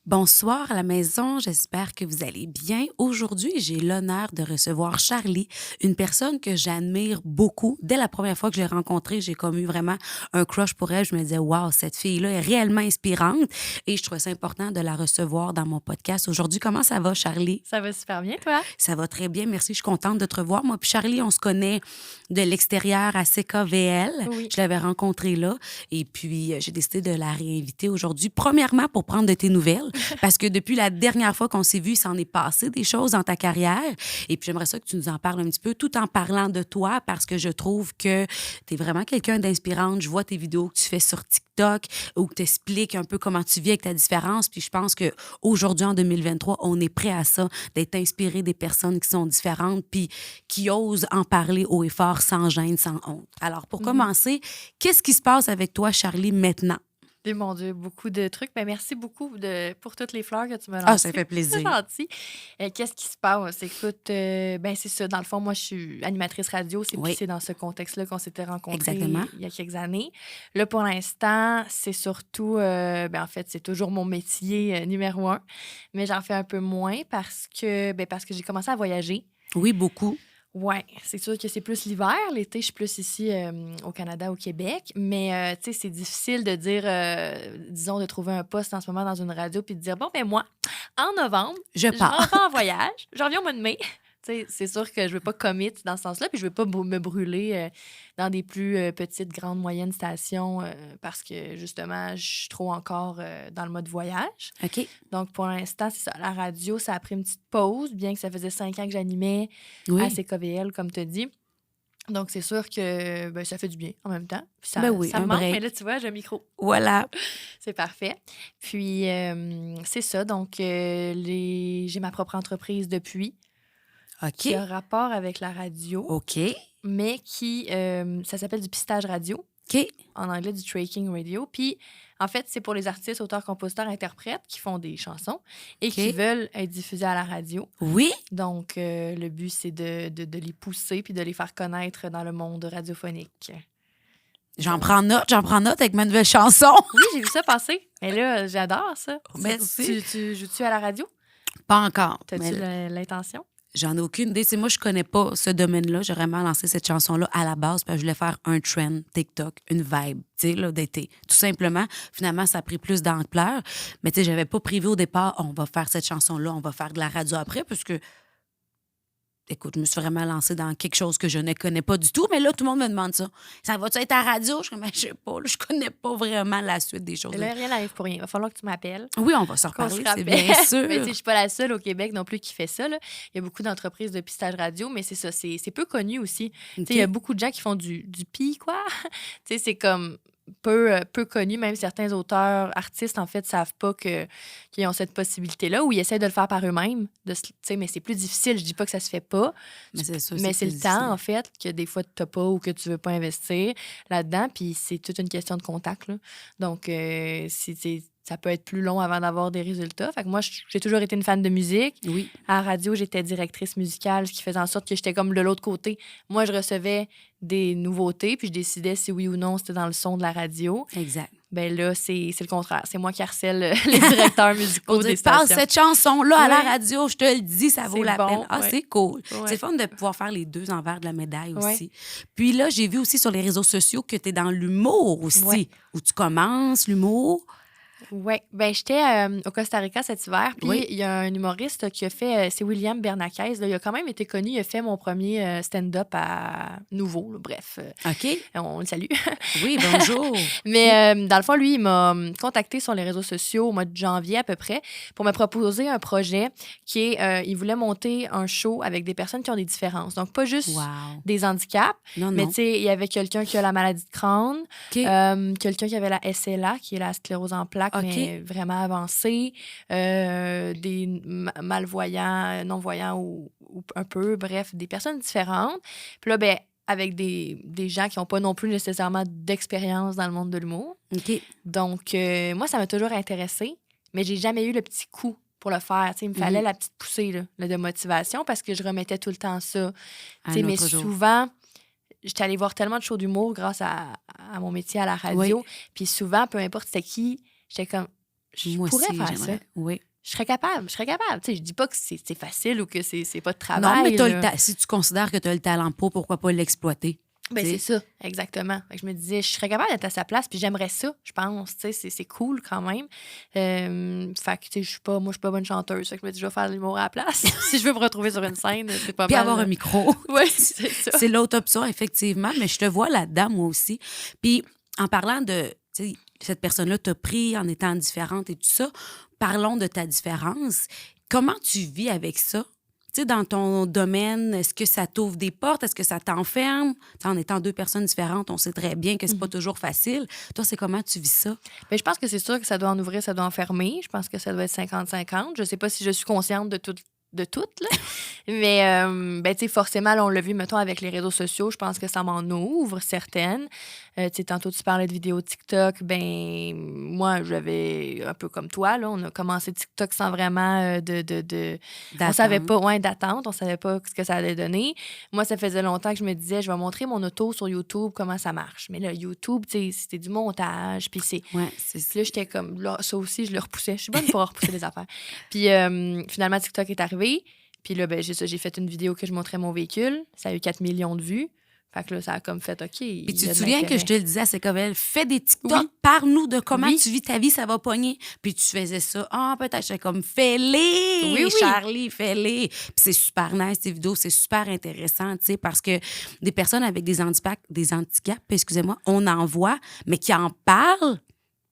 Bonsoir à la maison, j'espère que vous allez bien. Aujourd'hui, j'ai l'honneur de recevoir Charlie, une personne que j'admire beaucoup. Dès la première fois que je l'ai rencontrée, j'ai comme eu vraiment un crush pour elle. Je me disais, waouh, cette fille-là est réellement inspirante et je trouvais ça important de la recevoir dans mon podcast. Aujourd'hui, comment ça va, Charlie? Ça va super bien, toi? Ça va très bien, merci. Je suis contente de te revoir. Moi puis Charlie, on se connaît de l'extérieur à CKVL. Oui. Je l'avais rencontrée là et puis j'ai décidé de la réinviter aujourd'hui. Premièrement, pour prendre de tes nouvelles, parce que depuis la dernière fois qu'on s'est vu, il s'en est passé des choses dans ta carrière. Et puis j'aimerais ça que tu nous en parles un petit peu, tout en parlant de toi, parce que je trouve que tu es vraiment quelqu'un d'inspirante. Je vois tes vidéos que tu fais sur TikTok où tu expliques un peu comment tu vis avec ta différence. Puis je pense qu'aujourd'hui, en 2023, on est prêt à ça, d'être inspiré des personnes qui sont différentes puis qui osent en parler haut et fort, sans gêne, sans honte. Alors, pour commencer, qu'est-ce qui se passe avec toi, Charlie, maintenant? Et mon Dieu, beaucoup de trucs. Ben, merci beaucoup pour toutes les fleurs que tu m'as Ah, lancées. ça fait plaisir. C'est gentil. Qu'est-ce qui se passe? Écoute, ben, c'est ça. Dans le fond, moi, je suis animatrice radio. Oui. C'est dans ce contexte-là qu'on s'était rencontrés Exactement. il y a quelques années. Là, pour l'instant, c'est surtout, ben, en fait, c'est toujours mon métier numéro un. Mais j'en fais un peu moins parce que j'ai commencé à voyager. Oui, beaucoup. Ouais, c'est sûr que c'est plus l'hiver. L'été, je suis plus ici au Canada, au Québec. Mais, tu sais, c'est difficile de dire, disons, de trouver un poste en ce moment dans une radio puis de dire, bon, ben moi, en novembre, Je je m'en pars. vais en voyage. Je reviens au mois de mai. Tu sais, c'est sûr que je veux pas commit dans ce sens-là, puis je veux pas me brûler dans des plus petites, grandes, moyennes stations parce que, justement, je suis trop encore dans le mode voyage. OK. Donc, pour l'instant, c'est ça. La radio, ça a pris une petite pause, bien que ça faisait 5 ans que j'animais à Oui. CKVL, comme tu as dit. Donc, c'est sûr que ben, ça fait du bien en même temps. Puis ça, Ben oui, ça un me manque, break. mais là, tu vois, j'ai un micro. Voilà. C'est parfait. Puis, c'est ça. Donc, j'ai ma propre entreprise depuis OK. qui a rapport avec la radio, OK. mais qui, ça s'appelle du pistage radio, OK. en anglais du tracking radio. Puis, en fait, c'est pour les artistes, auteurs, compositeurs, interprètes qui font des chansons et qui veulent être diffusés à la radio. Oui. Donc, le but, c'est de les pousser puis de les faire connaître dans le monde radiophonique. J'en prends note avec ma nouvelle chanson. Oui, j'ai vu ça passer. Mais là, j'adore ça. Merci. Tu joues-tu à la radio? Pas encore. T'as-tu Mais l'intention? j'en ai aucune idée. Tu sais, moi, je connais pas ce domaine-là. J'ai vraiment lancé cette chanson-là à la base parce que je voulais faire un trend TikTok, une vibe, tu sais, là, d'été. Tout simplement. Finalement, ça a pris plus d'ampleur. Mais tu sais, j'avais pas prévu au départ, on va faire cette chanson-là, on va faire de la radio après, parce que écoute, je me suis vraiment lancée dans quelque chose que je ne connais pas du tout. Mais là, tout le monde me demande ça. Ça va-tu être à la radio? Je ne sais pas. Là, je connais pas vraiment la suite des choses. Mais là, rien n'arrive pour rien. Il va falloir que tu m'appelles. Oui, on va s'en Qu'on reparler, se c'est rappelle. bien sûr. Mais tu sais, je suis pas la seule au Québec non plus qui fait ça, là. Il y a beaucoup d'entreprises de pistage radio, mais c'est ça, c'est peu connu aussi. Tu sais, il y a beaucoup de gens qui font du pi, quoi. Tu sais, c'est comme peu connu. Même certains auteurs, artistes, en fait, savent pas qu'ils ont cette possibilité-là ou ils essaient de le faire par eux-mêmes. Tu sais, mais c'est plus difficile. Je dis pas que ça se fait pas. Mais c'est sûr, Mais c'est plus le temps, difficile. en fait, que des fois, tu n'as pas ou que tu veux pas investir là-dedans. Puis c'est toute une question de contact, là. Donc, ça peut être plus long avant d'avoir des résultats. Fait que moi, j'ai toujours été une fan de musique. Oui, À la radio, j'étais directrice musicale, ce qui faisait en sorte que j'étais comme de l'autre côté. Moi, je recevais des nouveautés, puis je décidais si oui ou non c'était dans le son de la radio. exact. Ben là, c'est le contraire. C'est moi qui harcèle les directeurs musicaux Pour des dire, passe stations. cette chanson-là à la Oui. radio, je te le dis, ça vaut C'est la bon, peine. Ah, ouais. c'est cool. Ouais. C'est fun de pouvoir faire les deux envers de la médaille Ouais. aussi. Puis là, j'ai vu aussi sur les réseaux sociaux que tu es dans l'humour aussi, Ouais. où tu commences l'humour. Oui. Ben j'étais au Costa Rica cet hiver, puis Oui. il y a un humoriste qui a fait, c'est William Bernakes, là, il a quand même été connu, il a fait mon premier stand-up à Nouveau, là, bref, OK? on le salue. Oui, bonjour. Mais dans le fond, lui, il m'a contacté sur les réseaux sociaux au mois de janvier à peu près pour me proposer un projet qui est, il voulait monter un show avec des personnes qui ont des différences. Donc, pas juste Wow. des handicaps, Non, mais non. tu sais, il y avait quelqu'un qui a la maladie de Crohn, OK. quelqu'un qui avait la SLA, qui est la sclérose en plaques, OK. mais vraiment avancée, des malvoyants, non-voyants ou un peu, bref, des personnes différentes. Puis là, ben avec des gens qui n'ont pas non plus nécessairement d'expérience dans le monde de l'humour. OK. Donc, moi, ça m'a toujours intéressée, mais j'ai jamais eu le petit coup pour le faire. Tu sais, il me fallait la petite poussée là, de motivation parce que je remettais tout le temps ça. Tu sais, Un mais autre jour. souvent, j'étais allée voir tellement de shows d'humour grâce à mon métier à la radio. Oui. Puis souvent, peu importe c'était qui, j'étais comme, je Moi pourrais aussi, faire ça. j'aimerais. Oui. Je serais capable. Tu sais, je dis pas que c'est facile ou que c'est pas de Non, travail. mais Là. si tu considères que tu as le talent pour, pourquoi pas l'exploiter? Ben, Tu c'est sais? ça, exactement. Fait que je me disais, je serais capable d'être à sa place, puis j'aimerais ça, je pense. Tu sais, c'est cool quand même. Fait que, tu sais, moi, je suis pas bonne chanteuse. Fait que je me dis, je vais faire de l'humour à la place. Si je veux me retrouver sur une scène, c'est pas Puis mal. avoir un micro. Oui, c'est ça. C'est l'autre option, effectivement, mais je te vois là-dedans, moi aussi. Puis, en parlant de, tu sais, cette personne-là t'a pris en étant différente et tout ça, parlons de ta différence. Comment tu vis avec ça? Tu sais, dans ton domaine, est-ce que ça t'ouvre des portes? Est-ce que ça t'enferme? Tu sais, en étant deux personnes différentes, on sait très bien que c'est pas toujours facile. Toi, c'est comment tu vis ça? Ben, je pense que c'est sûr que ça doit en ouvrir, ça doit en fermer. Je pense que ça doit être 50-50. Je sais pas si je suis consciente de toutes, là. Mais, ben, tu sais, forcément, là, on l'a vu, mettons, avec les réseaux sociaux, je pense que ça m'en ouvre certaines. Tu sais, tantôt, tu parlais de vidéos TikTok. Ben, moi, j'avais un peu comme toi, là, on a commencé TikTok sans vraiment on savait pas, d'attente, on savait pas ce que ça allait donner. Moi, ça faisait longtemps que je me disais, je vais montrer mon auto sur YouTube, comment ça marche. Mais là, YouTube, tu sais, c'était du montage, puis c'est... Ouais, c'est ça. Puis là, j'étais comme, là, ça aussi, je le repoussais. Je suis bonne pour repousser les affaires. Puis finalement, TikTok est arrivé. Puis là, ben, j'ai fait une vidéo que je montrais mon véhicule. Ça a eu 4 millions de vues. Fait que là, ça a comme fait, OK. Puis tu te souviens que je te le disais à Sécovel, fais des TikTok, Oui. parle-nous de comment Oui. tu vis ta vie, ça va pogner. Puis tu faisais ça, peut-être, j'étais comme, fais-les, Oui, oui. Charlie, fais-les. Puis c'est super nice, ces vidéos, c'est super intéressant, tu sais, parce que des personnes avec des handicaps, excusez-moi, on en voit, mais qui en parlent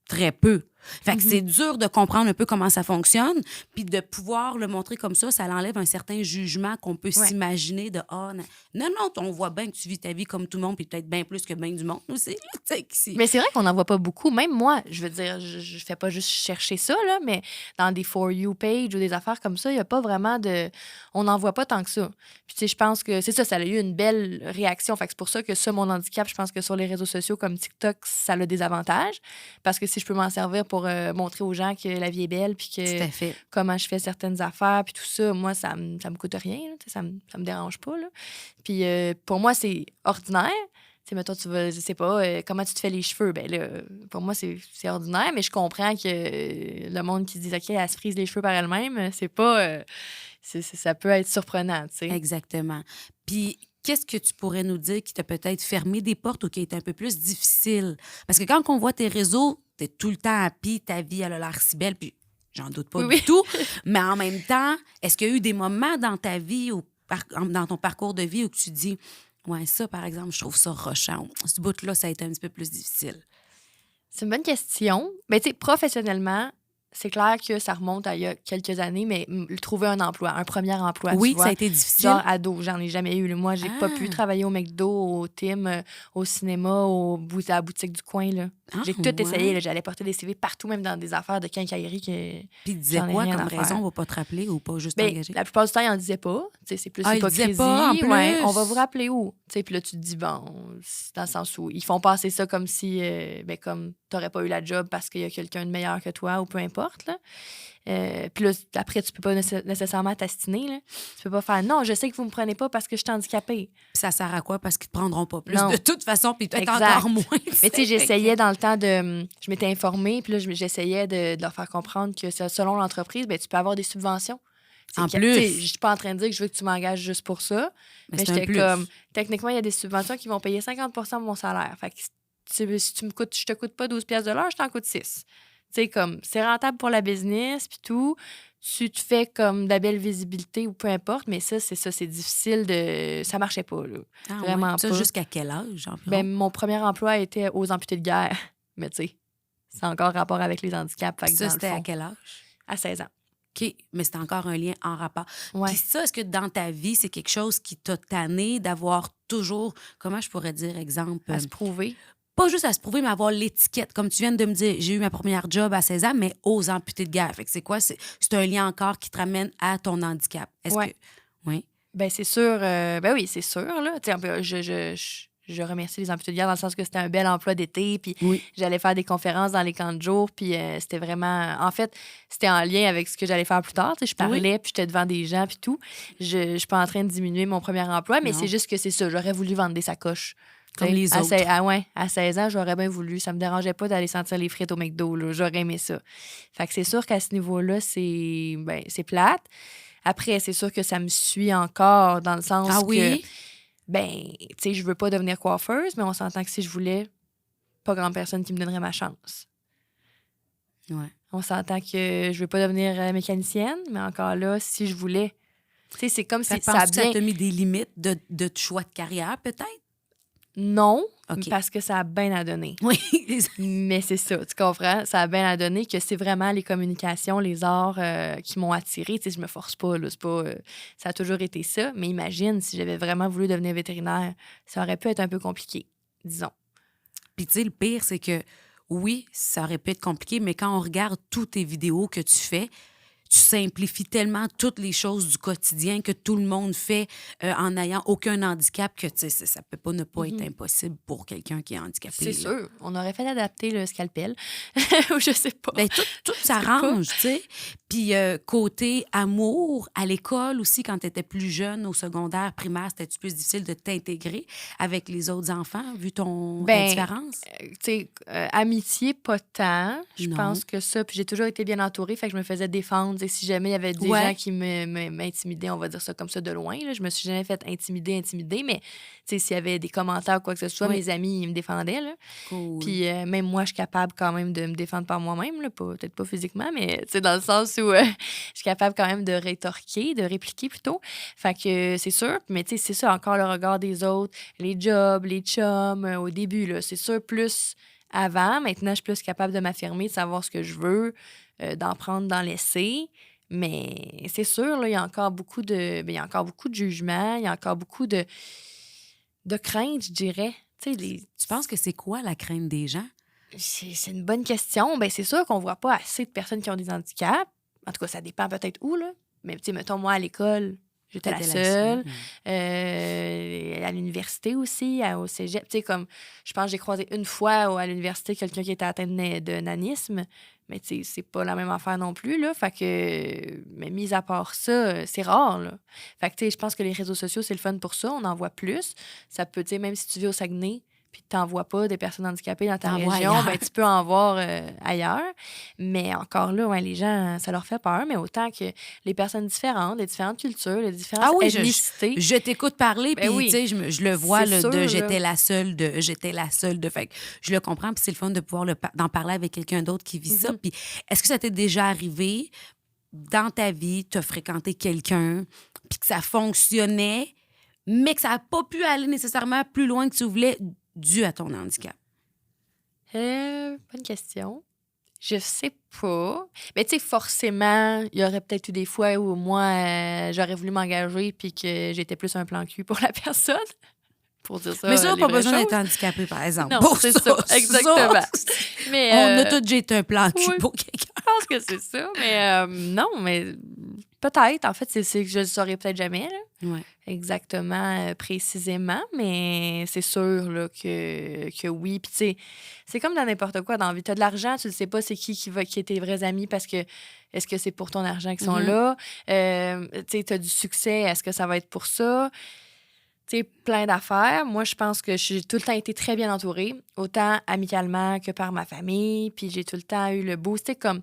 très peu. Fait que c'est dur de comprendre un peu comment ça fonctionne, puis de pouvoir le montrer comme ça l'enlève un certain jugement qu'on peut Ouais. s'imaginer de non, on voit bien que tu vis ta vie comme tout le monde, puis peut-être bien plus que bien du monde aussi. Là, tu sais, Mais c'est vrai qu'on n'en voit pas beaucoup. Même moi, je veux dire, je fais pas juste chercher ça, là, mais dans des For You page ou des affaires comme ça, il n'y a pas vraiment de... On n'en voit pas tant que ça. Puis, tu sais, je pense que c'est ça a eu une belle réaction. Fait que c'est pour ça que ça, mon handicap, je pense que sur les réseaux sociaux comme TikTok, ça a des avantages. Parce que si je peux m'en servir pour montrer aux gens que la vie est belle, puis tout à que fait. comment je fais certaines affaires, puis tout ça, moi, ça me coûte rien. Là, tu sais, ça me dérange pas. Là. Puis, pour moi, c'est ordinaire. Tu sais, mettons, tu vas, je sais pas, comment tu te fais les cheveux. Ben là, pour moi, c'est ordinaire, mais je comprends que le monde qui dit, OK, elle se frise les cheveux par elle-même, c'est pas... ça peut être surprenant, tu sais. Exactement. Puis, qu'est-ce que tu pourrais nous dire qui t'a peut-être fermé des portes ou qui a été un peu plus difficile? Parce que quand on voit tes réseaux, t'es tout le temps happy, ta vie, elle a l'air si belle, puis j'en doute pas Oui, du tout. Mais en même temps, est-ce qu'il y a eu des moments dans ta vie, ou dans ton parcours de vie, où tu dis, ouais, ça, par exemple, je trouve ça rochant. Ce bout-là, ça a été un petit peu plus difficile. C'est une bonne question. Mais tu sais, professionnellement, c'est clair que ça remonte à il y a quelques années, mais trouver un emploi, un premier emploi, Oui, tu vois. ça a été difficile. Genre ado, j'en ai jamais eu. Là. Moi, j'ai pas pu Ah. travailler au McDo, au Tim, au cinéma, à la boutique du coin. Là. Ah, J'ai tout ouais. essayé. Là. J'allais porter des CV partout, même dans des affaires de quincaillerie. Puis il disait j'en ai quoi rien comme à faire. raison? On va pas te rappeler ou pas juste Ben, t'engager? la plupart du temps, ils n'en disaient pas. Tu sais, c'est plus Ah, ils hypocrisie. disaient pas, en plus? Ouais, on va vous rappeler où? Tu sais, puis là, tu te dis, bon, c'est dans le sens où ils font passer ça comme si, ben, comme t'aurais pas eu la job parce qu'il y a quelqu'un de meilleur que toi ou peu importe, là. Puis là, après, tu peux pas nécessairement t'astiner, là. Tu peux pas faire, non, je sais que vous me prenez pas parce que je suis handicapée. Puis ça sert à quoi? Parce qu'ils te prendront pas plus Non. de toute façon, puis peut-être Exact. encore moins. Mais tu sais, j'essayais dans le temps de... Je m'étais informée, puis là, j'essayais de leur faire comprendre que selon l'entreprise, ben, tu peux avoir des subventions. En Tu plus. sais, je suis pas en train de dire que je veux que tu m'engages juste pour ça. Mais Mais c'est un j'étais plus. comme... Techniquement, il y a des subventions qui vont payer 50 de mon salaire. Fait que si je te coûte pas 12 piastres de l'heure, je t'en coûte 6. Tu sais, comme, c'est rentable pour la business, puis tout. Tu te fais comme de la belle visibilité ou peu importe, mais c'est difficile de... Ça marchait pas, là. Ah, Vraiment ouais. Ça, pas. jusqu'à quel âge, environ? Ben, mon premier emploi était aux amputés de guerre. Mais tu sais, c'est encore rapport avec les handicaps. Fait que ça, dans le c'était à fond, quel âge? à 16 ans. OK, mais c'est encore un lien en rapport. Ouais. Puis ça, est-ce que dans ta vie, c'est quelque chose qui t'a tanné d'avoir toujours, comment je pourrais dire, exemple, À se prouver. pas juste à se prouver, mais avoir l'étiquette. Comme tu viens de me dire, j'ai eu ma première job à 16 ans, mais aux amputés de guerre. Fait que c'est quoi? C'est un lien encore qui te ramène à ton handicap. Est-ce Ouais. que... Oui. Ben, c'est sûr. Ben oui, c'est sûr, là. Tu sais, je remercie les amputés de guerre dans le sens que c'était un bel emploi d'été, puis Oui. j'allais faire des conférences dans les camps de jour, puis c'était vraiment... En fait, c'était en lien avec ce que j'allais faire plus tard. Tu sais, je parlais, puis j'étais devant des gens, puis tout. Je suis pas en train de diminuer mon premier emploi, mais Non. c'est juste que c'est ça. J'aurais voulu vendre des sacoches. Comme les à, autres. à 16 ans, j'aurais bien voulu. Ça me dérangeait pas d'aller sentir les frites au McDo. Là. J'aurais aimé ça. Fait que c'est sûr qu'à ce niveau-là, c'est plate. Après, c'est sûr que ça me suit encore dans le sens Ah que, oui? je veux pas devenir coiffeuse, mais on s'entend que si je voulais, pas grande personne qui me donnerait ma chance. Ouais. On s'entend que je veux pas devenir mécanicienne, mais encore là, si je voulais. C'est comme si ça a Penses-tu que ça bien... t'a mis des limites de choix de carrière, peut-être? Non, OK. parce que ça a bien à donner. Oui. Mais c'est ça, tu comprends? Ça a bien à donner que c'est vraiment les communications, les arts qui m'ont attirée. Je me force pas, là, c'est pas, ça a toujours été ça. Mais imagine, si j'avais vraiment voulu devenir vétérinaire, ça aurait pu être un peu compliqué, disons. Puis, tu sais, le pire, c'est que oui, ça aurait pu être compliqué, mais quand on regarde toutes tes vidéos que tu fais, tu simplifies tellement toutes les choses du quotidien que tout le monde fait en n'ayant aucun handicap que, tu sais, ça peut pas ne pas être impossible pour quelqu'un qui est handicapé. C'est là. sûr. On aurait fait adapter le scalpel. Ou je sais pas. Bien, tout s'arrange, tu sais. Puis côté amour, à l'école aussi, quand tu étais plus jeune, au secondaire, primaire, c'était plus difficile de t'intégrer avec les autres enfants, vu ta différence? Amitié, pas tant. Je Non. pense que ça. Puis j'ai toujours été bien entourée, fait que je me faisais défendre. Et si jamais il y avait des gens qui m'intimidaient, on va dire ça comme ça de loin, là, je me suis jamais fait intimider, mais s'il y avait des commentaires ou quoi que ce soit, mes amis, ils me défendaient. Là. Cool. Puis même moi, je suis capable quand même de me défendre par moi-même, là, peut-être pas physiquement, mais dans le sens où je suis capable quand même de rétorquer, de répliquer plutôt. Fait que c'est sûr, mais c'est ça, encore le regard des autres, les jobs, les chums, au début, là, c'est sûr, plus avant. Maintenant, je suis plus capable de m'affirmer, de savoir ce que je veux, d'en prendre, d'en laisser. Mais c'est sûr, là, il y a encore beaucoup de jugements, il y a encore beaucoup de crainte, je dirais. Tu penses que c'est quoi la crainte des gens? C'est une bonne question. C'est sûr qu'on voit pas assez de personnes qui ont des handicaps. En tout cas, ça dépend peut-être où, là. Mais, mettons, moi, à l'école, j'étais la seule. À l'université aussi, au cégep. Comme, je pense que j'ai croisé une fois à l'université quelqu'un qui était atteint de nanisme. Mais, c'est pas la même affaire non plus, là. Fait que, mais mis à part ça, c'est rare, là. Fait que, je pense que les réseaux sociaux, c'est le fun pour ça. On en voit plus. Ça peut, même si tu vis au Saguenay, puis tu n'en vois pas des personnes handicapées dans ta région, tu peux en voir ailleurs. Mais encore là, les gens, ça leur fait peur. Mais autant que les personnes différentes, les différentes cultures, les différentes ethnicités. Je t'écoute parler, puis tu sais, je le vois, là, sûr, j'étais la seule de. Fait que je le comprends, puis c'est le fun de pouvoir d'en parler avec quelqu'un d'autre qui vit ça. Puis est-ce que ça t'est déjà arrivé dans ta vie, tu as fréquenté quelqu'un, puis que ça fonctionnait, mais que ça n'a pas pu aller nécessairement plus loin que tu voulais dû à ton handicap? Bonne question. Je sais pas. Mais tu sais, forcément, il y aurait peut-être eu des fois où moi, j'aurais voulu m'engager puis que j'étais plus un plan cul pour la personne. Pour dire ça. Mais ça, pas besoin d'être handicapé, par exemple. Non, c'est ça, exactement. Mais, on a tous déjà été un plan cul pour quelqu'un. Je pense que c'est ça. Mais non, mais peut-être. En fait, c'est que je le saurais peut-être jamais. Là. Ouais. Exactement, précisément. Mais c'est sûr là, que oui. Puis tu sais, c'est comme dans n'importe quoi dans la vie. Tu as de l'argent, tu ne sais pas c'est qui est tes vrais amis parce que est-ce que c'est pour ton argent qu'ils sont là? Tu sais, tu as du succès, est-ce que ça va être pour ça? Tu sais, plein d'affaires. Moi, je pense que j'ai tout le temps été très bien entourée, autant amicalement que par ma famille. Puis j'ai tout le temps eu le boost. C'était comme,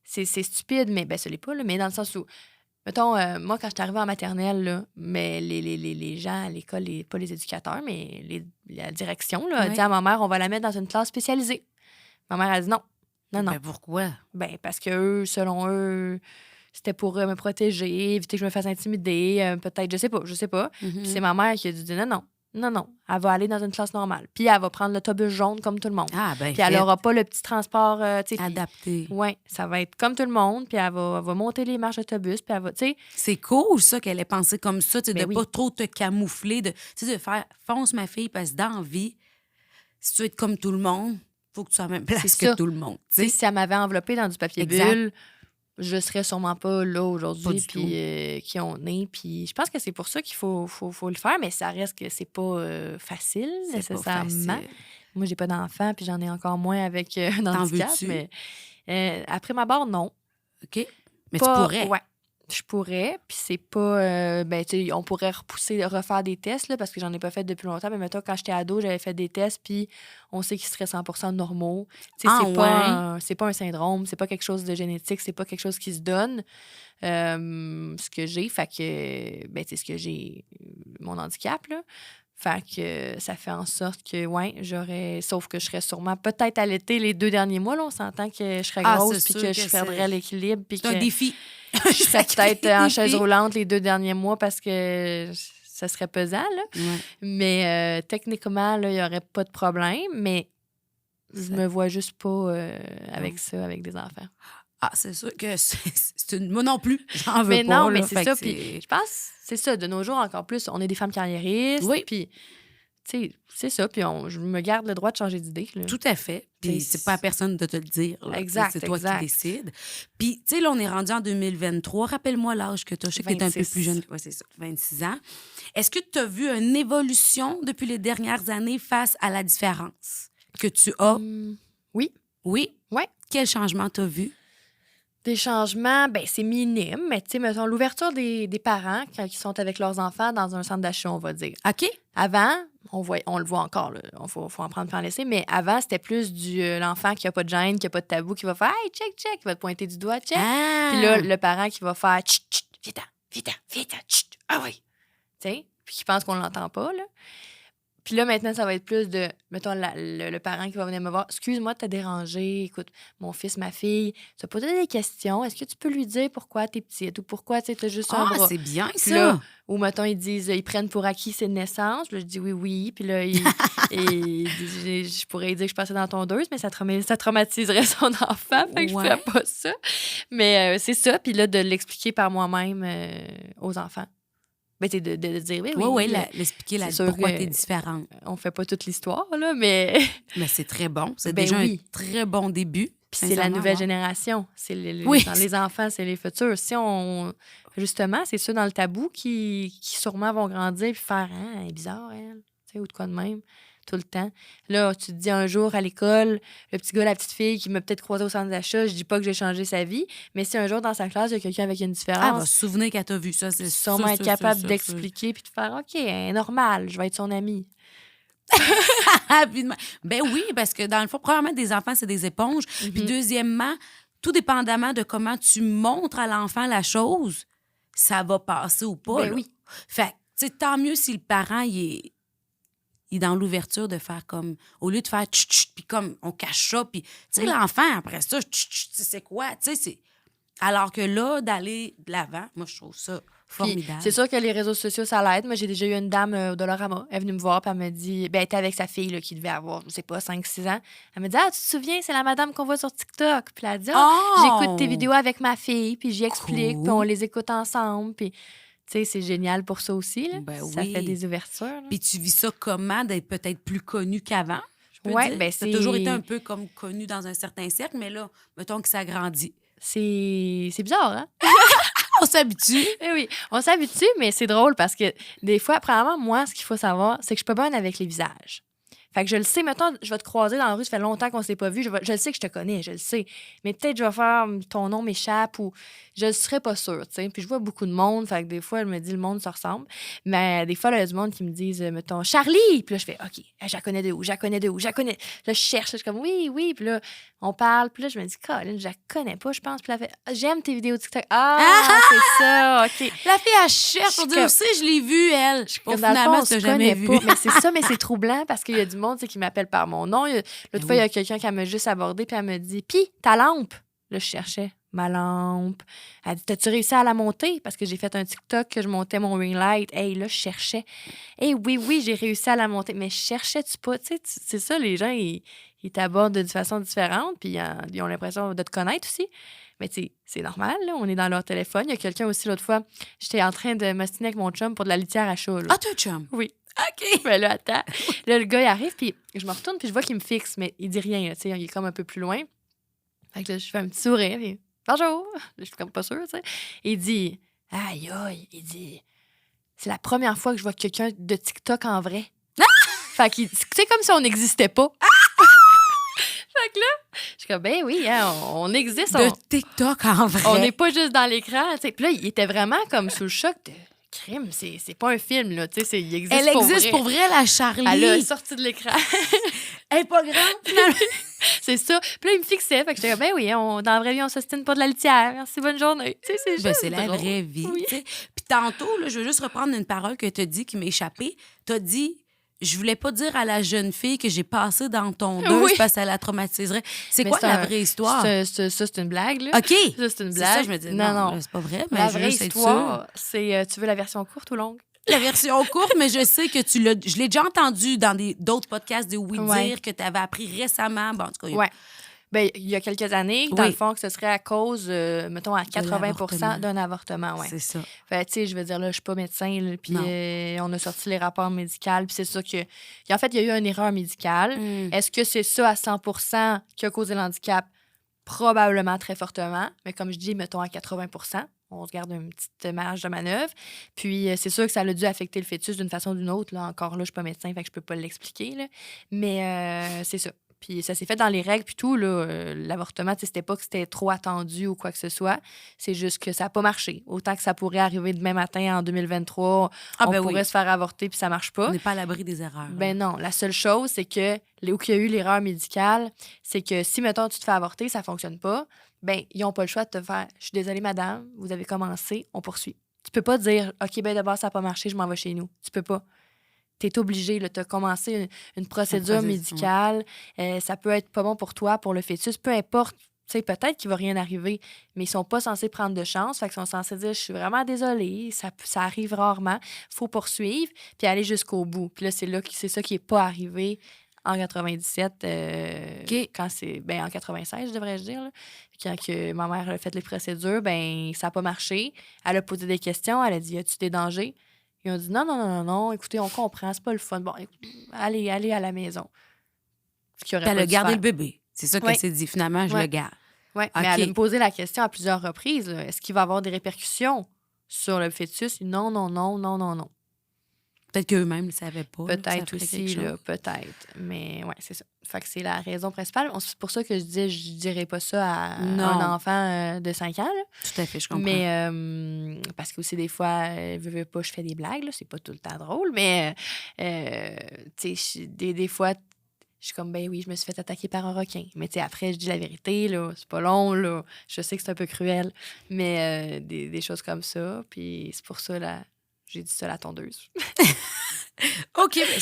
c'est stupide, mais ce n'est pas, là, mais dans le sens où, mettons, moi, quand je suis arrivée en maternelle, là, mais les gens à l'école, pas les éducateurs, mais la direction, là, a dit à ma mère, on va la mettre dans une classe spécialisée. Ma mère a dit non. Non. Ben pourquoi? Parce que eux, selon eux, c'était pour me protéger, éviter que je me fasse intimider, peut-être, je sais pas. Puis c'est ma mère qui a dit non. Elle va aller dans une classe normale. Puis elle va prendre l'autobus jaune comme tout le monde. Puis elle n'aura pas le petit transport adapté. Oui, ça va être comme tout le monde. Puis elle va monter les marches d'autobus. Puis elle va, c'est cool, ça, qu'elle ait pensé comme ça, de oui. pas trop te camoufler, de faire fonce ma fille, parce que dans la vie, si tu veux être comme tout le monde, faut que tu sois à la même place que tout le monde. Si elle m'avait enveloppé dans du papier bulle, je serais sûrement pas là aujourd'hui, puis qui on est. Puis je pense que c'est pour ça qu'il faut le faire, mais ça reste que c'est pas facile, nécessairement. Pas facile. Moi, j'ai pas d'enfant, puis j'en ai encore moins avec un handicap. Mais après ma barre, non. OK. Mais pas, tu pourrais. Ouais. Je pourrais, puis c'est pas... tu sais, on pourrait refaire des tests, là, parce que j'en ai pas fait depuis longtemps, mais mettons, quand j'étais ado, j'avais fait des tests, puis on sait qu'ils seraient 100% normaux. Tu sais, c'est pas un syndrome, c'est pas quelque chose de génétique, c'est pas quelque chose qui se donne. Ce que j'ai, fait que... tu sais, ce que j'ai... Mon handicap, là. Fait que ça fait en sorte que, j'aurais... Sauf que je serais sûrement peut-être allaitée les 2 derniers mois, là. On s'entend que je serais grosse puis que je perdrais l'équilibre. Puis c'est un défi. Je serais peut-être en chaise roulante les 2 derniers mois parce que ça serait pesant, là. Ouais. Mais techniquement, là, il n'y aurait pas de problème. Mais je me vois juste pas avec ça, avec des enfants. Ah, c'est sûr que c'est une... Moi non plus, j'en veux mais pas. Non, là, mais c'est ça. Puis je pense, c'est ça. De nos jours, encore plus, on est des femmes carriéristes. Oui. Puis, tu sais, c'est ça. Puis je me garde le droit de changer d'idée. Là. Tout à fait. Puis c'est pas à personne de te le dire. Là. Exact, c'est toi qui décides. Puis, tu sais, là, on est rendu en 2023. Rappelle-moi l'âge que tu as. Je sais que tu es un peu plus jeune. Oui, c'est ça, 26 ans. Est-ce que tu as vu une évolution depuis les dernières années face à la différence que tu as? Oui. Oui? Oui. Quel changement tu as vu? Des changements, c'est minime, mais tu sais, mettons, l'ouverture des parents quand ils sont avec leurs enfants dans un centre d'achat, on va dire. OK. Avant, on le voit encore, là, faut en prendre pour en laisser, mais avant, c'était plus l'enfant qui a pas de gêne, qui a pas de tabou, qui va faire « Hey, check, check », qui va te pointer du doigt, check. Ah. Puis là, le parent qui va faire « Chut, chut, viens-t'en, chut, ah oui ». Tu sais, puis qui pense qu'on l'entend pas, là. Puis là, maintenant, ça va être plus de, mettons, le parent qui va venir me voir. « Excuse-moi de te déranger. Écoute, mon fils, ma fille, tu as posé des questions. Est-ce que tu peux lui dire pourquoi t'es petite ou pourquoi tu as juste un bras? » Ah, c'est bien puis ça. Là, ou, mettons, ils prennent pour acquis ses naissances. Puis là, je dis oui. Puis là, je pourrais dire que je passais dans la tondeuse, mais ça traumatiserait son enfant. Fait que je ferais pas ça. Mais c'est ça. Puis là, de l'expliquer par moi-même aux enfants. De dire oui. Oui, l'expliquer pourquoi tu es différente. On fait pas toute l'histoire, là, mais. Mais c'est très bon. C'est déjà un très bon début. Puis c'est la nouvelle génération. C'est les enfants, c'est les futurs. Si on. Justement, c'est ceux dans le tabou qui sûrement vont grandir et faire « elle est bizarre, elle. » Tu sais, ou de quoi de même. Tout le temps. Là, tu te dis un jour à l'école, le petit gars, la petite fille qui m'a peut-être croisé au centre d'achat, je dis pas que j'ai changé sa vie, mais si un jour dans sa classe, il y a quelqu'un avec une différence. Elle va se souvenir qu'elle t'a vu ça, c'est sûrement être capable d'expliquer puis de faire OK, elle est normale, je vais être son amie. Ben oui, parce que dans le fond, premièrement, des enfants, c'est des éponges. Puis deuxièmement, tout dépendamment de comment tu montres à l'enfant la chose, ça va passer ou pas. Ben oui. Fait que, tant mieux si le parent, il est dans l'ouverture de faire comme... Au lieu de faire tch, puis comme on cache ça, puis... Tu sais, l'enfant, après ça, c'est quoi? Tu sais, c'est... Alors que là, d'aller de l'avant, moi, je trouve ça formidable. Puis, c'est sûr que les réseaux sociaux, ça l'aide. Moi, j'ai déjà eu une dame au Dollarama. Elle est venue me voir, puis elle me dit... elle était avec sa fille, là, qui devait avoir, je sais pas, 5-6 ans. Elle me dit « Ah, tu te souviens, c'est la madame qu'on voit sur TikTok. » Puis elle a dit « j'écoute tes vidéos avec ma fille, puis j'y explique, puis on les écoute ensemble. » Puis... Tu sais, c'est génial pour ça aussi. Là. Ça fait des ouvertures. Là. Puis tu vis ça comment, d'être peut-être plus connu qu'avant? Oui, c'est... toujours été un peu comme connu dans un certain cercle, mais là, mettons que ça grandit. C'est bizarre, hein? On s'habitue. Oui, on s'habitue, mais c'est drôle parce que des fois, premièrement, moi, ce qu'il faut savoir, c'est que je suis pas bonne avec les visages. Fait que je le sais, mettons, je vais te croiser dans la rue, ça fait longtemps qu'on s'est pas vu, je le sais que je te connais, je le sais. Mais peut-être je vais faire ton nom m'échappe ou je ne serais pas sûre, tu sais. Puis je vois beaucoup de monde, fait que des fois, elle me dit le monde se ressemble. Mais des fois, il y a du monde qui me disent, mettons, Charlie! Puis là, je fais, OK, je la connais de où? Là, je cherche, je suis comme, oui. Puis là, on parle. Puis là, je me dis, Colin, je la connais pas, je pense. Puis là, elle fait, j'aime tes vidéos TikTok. C'est ça, OK. La fille, elle cherche pour dire aussi, je l'ai vue, elle. Finalement, je l'ai jamais vue. Mais c'est ça, mais c'est troublant parce qu'il y a du monde qui m'appelle par mon nom. L'autre fois, il y a quelqu'un qui m'a juste abordé puis elle me dit, pis ta lampe? Là, je cherchais ma lampe. Elle dit, t'as-tu réussi à la monter? Parce que j'ai fait un TikTok que je montais mon ring light. Hey, là, je cherchais. Hey, oui, j'ai réussi à la monter. Mais cherchais-tu pas? Tu sais, c'est ça, les gens, ils t'abordent de façon différente puis ils ont l'impression de te connaître aussi. Mais tu sais, c'est normal, là. On est dans leur téléphone. Il y a quelqu'un aussi, l'autre fois, j'étais en train de m'ostiner avec mon chum pour de la litière à chat. Là. Ah, tu chum? Oui. OK. Mais là, attends. Là, le gars, il arrive, puis je me retourne, puis je vois qu'il me fixe, mais il dit rien, tu sais. Il est comme un peu plus loin. Fait que là, je fais un petit sourire, puis bonjour. Là, je suis comme pas sûre, tu sais. Il dit, aïe, il dit, c'est la première fois que je vois quelqu'un de TikTok en vrai. Fait qu'il, c'est comme si on n'existait pas. Fait que là, je suis comme, ben oui, hein, on existe. De TikTok, en vrai. On n'est pas juste dans l'écran. Tu sais. Puis là, il était vraiment comme sous le choc de crime. C'est pas un film, là. Tu sais, il existe Elle pour existe vrai. pour vrai, la Charlie. Elle a sorti de l'écran. Elle est pas grande, finalement. C'est ça. Puis là, il me fixait. Fait que j'étais comme, ben oui, dans la vraie vie, on s'ostine pas de la litière. Merci, bonne journée. Tu sais, c'est juste C'est la drôle. vraie vie. Oui. Tu sais. Puis tantôt, là, je veux juste reprendre une parole que tu as dit qui m'a échappé. Tu as dit, je voulais pas dire à la jeune fille que j'ai passé dans ton dos parce que ça la traumatiserait. C'est Mais quoi la vraie histoire? Ça, c'est une blague, là. OK. Ça, c'est une C'est blague. ça, je me dis, non, là, c'est pas vrai. Mais La je veux vraie juste être histoire, sûre. c'est, tu veux la version courte ou longue? La version courte, mais je sais que je l'ai déjà entendu dans d'autres podcasts de Oui Dire que tu avais appris récemment. Bon, en tout cas, Ouais. Ben, il y a quelques années, dans Oui. le fond, que ce serait à cause, mettons, à 80 l'avortement. d'un avortement. Ouais. c'est ça. Fait, tu sais, je veux dire, là, je suis pas médecin, là, puis Non. on a sorti les rapports médicaux, puis c'est ça que... En fait, il y a eu une erreur médicale. Mm. Est-ce que c'est ça à 100 qui a causé l'handicap? Probablement très fortement, mais comme je dis, mettons à 80 on se garde une petite marge de manœuvre. Puis c'est sûr que ça a dû affecter le fœtus d'une façon ou d'une autre. Là. Encore là, je suis pas médecin, fait que je peux pas l'expliquer. Là. Mais c'est ça. Puis ça s'est fait dans les règles, puis tout. L'avortement, c'était pas que c'était trop attendu ou quoi que ce soit. C'est juste que ça n'a pas marché. Autant que ça pourrait arriver demain matin en 2023, on pourrait se faire avorter, puis ça marche pas. On n'est pas à l'abri des erreurs. Ben non. La seule chose, c'est que où il y a eu l'erreur médicale, c'est que si, mettons, tu te fais avorter, ça fonctionne pas, ben ils n'ont pas le choix de te faire « Je suis désolée, madame, vous avez commencé, on poursuit. » Tu peux pas dire « OK, ben d'abord, ça n'a pas marché, je m'en vais chez nous. » Tu peux pas. Tu es obligé, tu as commencé une procédure médicale. Ça peut être pas bon pour toi, pour le fœtus, peu importe. Tu sais, peut-être qu'il va rien arriver, mais ils sont pas censés prendre de chance. Fait qu'ils sont censés dire « Je suis vraiment désolée, ça arrive rarement. Faut poursuivre, puis aller jusqu'au bout. » Puis là, c'est ça qui est pas arrivé en 97, quand c'est... Ben, en 96, je devrais dire. Là. Quand que ma mère a fait les procédures, ben ça n'a pas marché. Elle a posé des questions. Elle a dit « Y a-tu des dangers? » Ils ont dit « Non. Écoutez, on comprend, c'est pas le fun. Bon, allez à la maison. » Elle a gardé le bébé. C'est ça qu'elle s'est dit. Finalement, je le garde. Oui, mais elle a me posé la question à plusieurs reprises. Là. Est-ce qu'il va y avoir des répercussions sur le fœtus? Non. Peut-être qu'eux-mêmes ne le savaient pas. Peut-être aussi, là, peut-être. Mais ouais, c'est ça. Fait que c'est la raison principale. C'est pour ça que je dirais pas ça à un enfant de 5 ans. Là. Tout à fait, je comprends. Mais parce que aussi, des fois, veux pas, je fais des blagues. Là. C'est pas tout le temps drôle. Mais, tu sais, des fois, je suis comme, ben oui, je me suis fait attaquer par un requin. Mais tu sais, après, je dis la vérité, là. C'est pas long, là. Je sais que c'est un peu cruel. Mais des choses comme ça. Puis c'est pour ça, là. J'ai dit ça à la tondeuse. OK, mais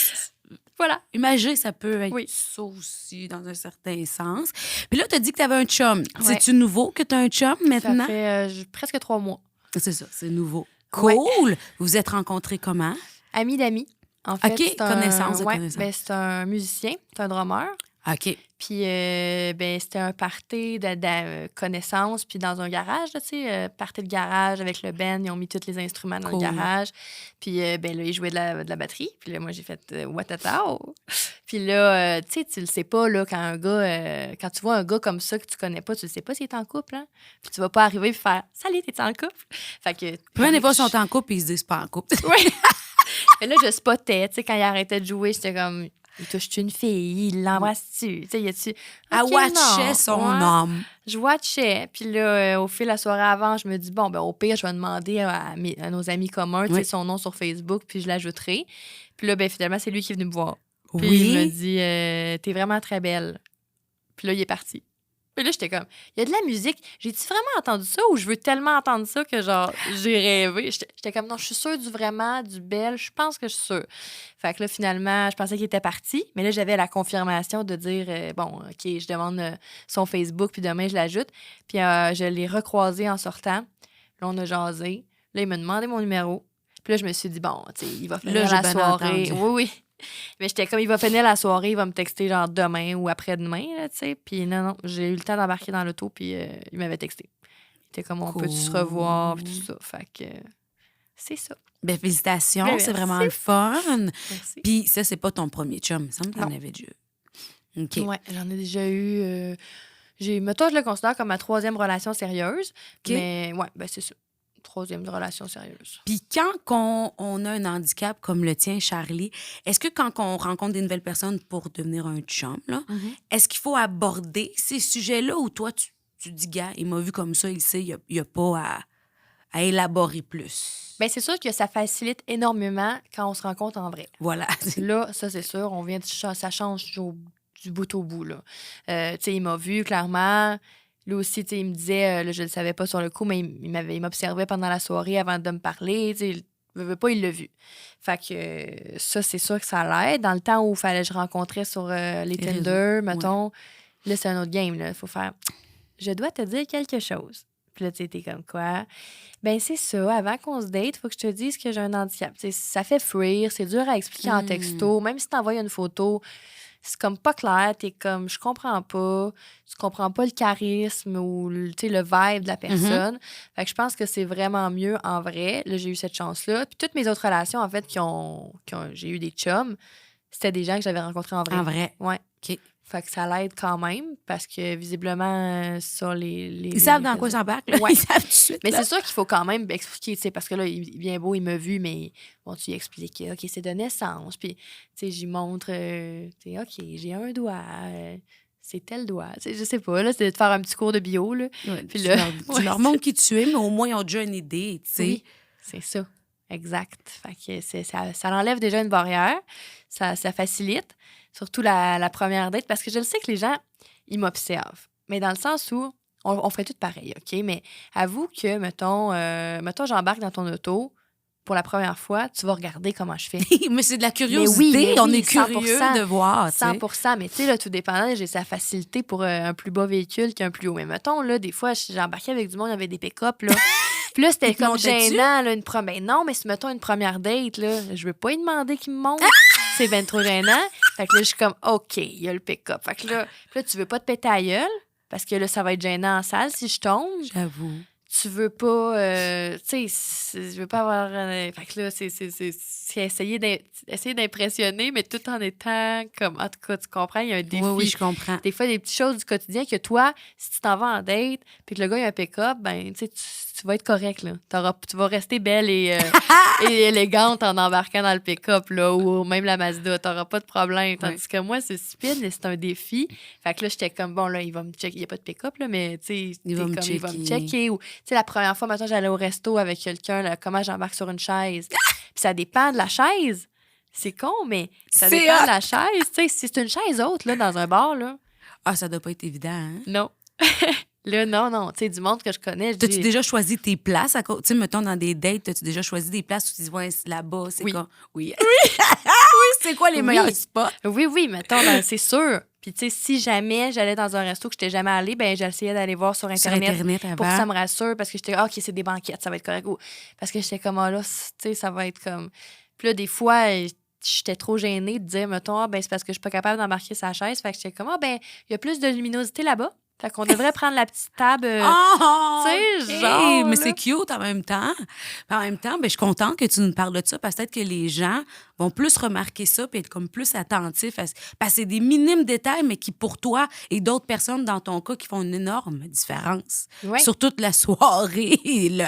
voilà. Imager, ça peut être ça aussi, dans un certain sens. Puis là, tu as dit que tu avais un chum. Ouais. C'est-tu nouveau que tu as un chum maintenant? Ça fait presque 3 mois. C'est ça, c'est nouveau. Cool! Ouais. Vous vous êtes rencontrés comment? Amis d'amis. En fait, OK, connaissance. Ben, c'est un musicien, c'est un drummer. OK. Puis, ben, c'était un party de connaissances, puis dans un garage, tu sais, party de garage avec le band, ils ont mis tous les instruments dans le garage. Puis, ben là, ils jouaient de la batterie. Puis là, moi, j'ai fait « Watata! » Puis là, tu sais, tu le sais pas, là, quand tu vois un gars comme ça que tu connais pas, tu le sais pas s'il est en couple, hein? Puis tu vas pas arriver et faire « Salut, t'es en couple? » Fait que... Plein des fois, ils sont en couple et ils se disent pas en couple. Oui. Mais là, je spottais, tu sais, quand il arrêtait de jouer, j'étais comme... Il touche-tu une fille? Il l'embrasse-tu? Tu sais, y a-tu... Elle watchait son homme. Je watchais. Puis là, au fil de la soirée avant, je me dis, bon, ben au pire, je vais demander à nos amis communs, tu sais, son nom sur Facebook, puis je l'ajouterai. Puis là, ben finalement, c'est lui qui est venu me voir. Puis il me dit, t'es vraiment très belle. Puis là, il est parti. Puis là, j'étais comme, il y a de la musique. J'ai-tu vraiment entendu ça ou je veux tellement entendre ça que, genre, j'ai rêvé? J'étais comme, non, je suis sûre du bel. Je pense que je suis sûre. Fait que là, finalement, je pensais qu'il était parti. Mais là, j'avais la confirmation de dire, bon, OK, je demande son Facebook, puis demain, je l'ajoute. Puis je l'ai recroisé en sortant. Là, on a jasé. Là, il m'a demandé mon numéro. Puis là, je me suis dit, bon, tu sais, il va finir la soirée. Oui. Mais j'étais comme, il va finir la soirée, il va me texter genre demain ou après-demain, là, tu sais. Puis non, j'ai eu le temps d'embarquer dans l'auto, puis il m'avait texté. Il était comme, on peut-tu se revoir, puis tout ça. Fait que c'est ça. Ben, félicitations, c'est vraiment le fun. Merci. Puis ça, c'est pas ton premier chum, il me semble que t'en avais déjà eu. OK. Ouais, j'en ai déjà eu. Mettons, je le considère comme ma 3e relation sérieuse. Okay. Mais ouais, ben c'est ça. troisième relation sérieuse. Puis quand on a un handicap comme le tien, Charlie, est-ce que quand on rencontre des nouvelles personnes pour devenir un chum, là, est-ce qu'il faut aborder ces sujets-là ou toi, tu dis, gars, il m'a vu comme ça, il sait, il n'y a pas à élaborer plus? Bien, c'est sûr que ça facilite énormément quand on se rencontre en vrai. Voilà. Là, ça, c'est sûr, ça change du bout au bout, là. Tu sais, il m'a vu, clairement. Lui aussi, tu sais, il me disait, là, je ne le savais pas sur le coup, mais il m'observait pendant la soirée avant de me parler. Tu sais, il veut pas, il l'a vu. Fait que ça, c'est sûr que ça l'aide. Dans le temps où il fallait que je rencontrais sur les Tinder, mettons, là, c'est un autre game, là. Il faut faire « Je dois te dire quelque chose. » Puis là, tu sais, t'es comme quoi? Ben c'est ça. Avant qu'on se date, il faut que je te dise que j'ai un handicap. T'sais, ça fait fuir, c'est dur à expliquer en texto. Même si t'envoies une photo, c'est comme pas clair. T'es comme, je comprends pas. Tu comprends pas le charisme ou le vibe de la personne. Fait que je pense que c'est vraiment mieux en vrai. Là, j'ai eu cette chance-là. Puis toutes mes autres relations, en fait, j'ai eu des chums, c'était des gens que j'avais rencontrés en vrai. En vrai? Ouais. OK. Fait que ça l'aide quand même parce que visiblement, sur les ils savent dans quoi ils s'embarquent. Ouais. Ils savent tout de suite. Mais c'est sûr qu'il faut quand même expliquer, tu sais, parce que là, il vient beau, il m'a vu, mais bon, tu lui expliques, OK, c'est de naissance. Puis, tu sais, j'y montre, tu sais, OK, j'ai un doigt, c'est tel doigt. Tu sais, je sais pas, là, c'est de faire un petit cours de bio, là. Ouais, puis tu là, leur montres qui tu es, mais au moins, ils ont déjà une idée, tu sais. Oui, c'est ça. Exact. Fait que ça enlève déjà une barrière. Ça facilite. Surtout la première date. Parce que je le sais que les gens, ils m'observent. Mais dans le sens où on ferait tout pareil, OK? Mais avoue que, mettons, j'embarque dans ton auto pour la première fois, tu vas regarder comment je fais. Mais c'est de la curiosité. Mais on est curieux 100%, de voir. 100%. Mais tu sais, là, tout dépendant, j'ai sa facilité pour un plus bas véhicule qu'un plus haut. Mais mettons, là, des fois, j'ai embarqué avec du monde, il y avait des pick-up, là. Puis là, c'était comme gênant, là, ben non, mais si, mettons, une première date, là, je veux pas lui demander qu'il me montre. C'est ben trop gênant. Fait que là, je suis comme, OK, il y a le pick-up. Fait que là, tu veux pas te péter à la gueule, parce que là, ça va être gênant en salle si je tombe. J'avoue. Tu veux pas, tu sais, je veux pas avoir... fait que là, c'est essayer d'impressionner, mais tout en étant comme... En tout cas, tu comprends, il y a un défi. Oui, je comprends. Des fois, des petites choses du quotidien que toi, si tu t'en vas en date, puis que le gars, il a un pick-up, ben, tu sais, tu vas être correct, là. Tu vas rester belle et élégante en embarquant dans le pick-up, là, ou même la Mazda. T'auras pas de problème. Tandis que moi, c'est stupide, mais c'est un défi. Fait que là, j'étais comme, bon, là, il va me checker. Il n'y a pas de pick-up, là, mais, tu sais, il va me checker. Ou, tu sais, la première fois, maintenant, j'allais au resto avec quelqu'un, là, comment j'embarque sur une chaise. Puis ça dépend de la chaise. C'est con, mais ça dépend de la chaise. Tu sais, si c'est une chaise haute, là, dans un bar, là. Ah, ça doit pas être évident, hein? Non. Là, non. Tu sais, du monde que je connais, je dis... T'as-tu déjà choisi tes places? Tu sais, mettons, dans des dates, t'as-tu déjà choisi des places où tu dis, ouais, là-bas, c'est quoi? Oui. Oui, c'est quoi les meilleurs spots? Oui, mettons, c'est sûr. Puis, tu sais, si jamais j'allais dans un resto que je n'étais jamais allée, ben j'essayais d'aller voir sur Internet pour que ça me rassure, parce que j'étais, OK, c'est des banquettes, ça va être correct. Ou, parce que j'étais comme, là, tu sais, ça va être comme... Puis là, des fois, j'étais trop gênée de dire, mettons, ben c'est parce que je suis pas capable d'embarquer sa chaise. Fait que j'étais comme, ben il y a plus de luminosité là-bas. Fait qu'on devrait prendre la petite table, tu sais, genre. Mais c'est cute en même temps. En même temps, ben, je suis contente que tu nous parles de ça parce que peut-être que les gens vont plus remarquer ça puis être comme plus attentifs. Parce que c'est des minimes détails, mais qui, pour toi et d'autres personnes dans ton cas, qui font une énorme différence. Ouais. Sur toute la soirée,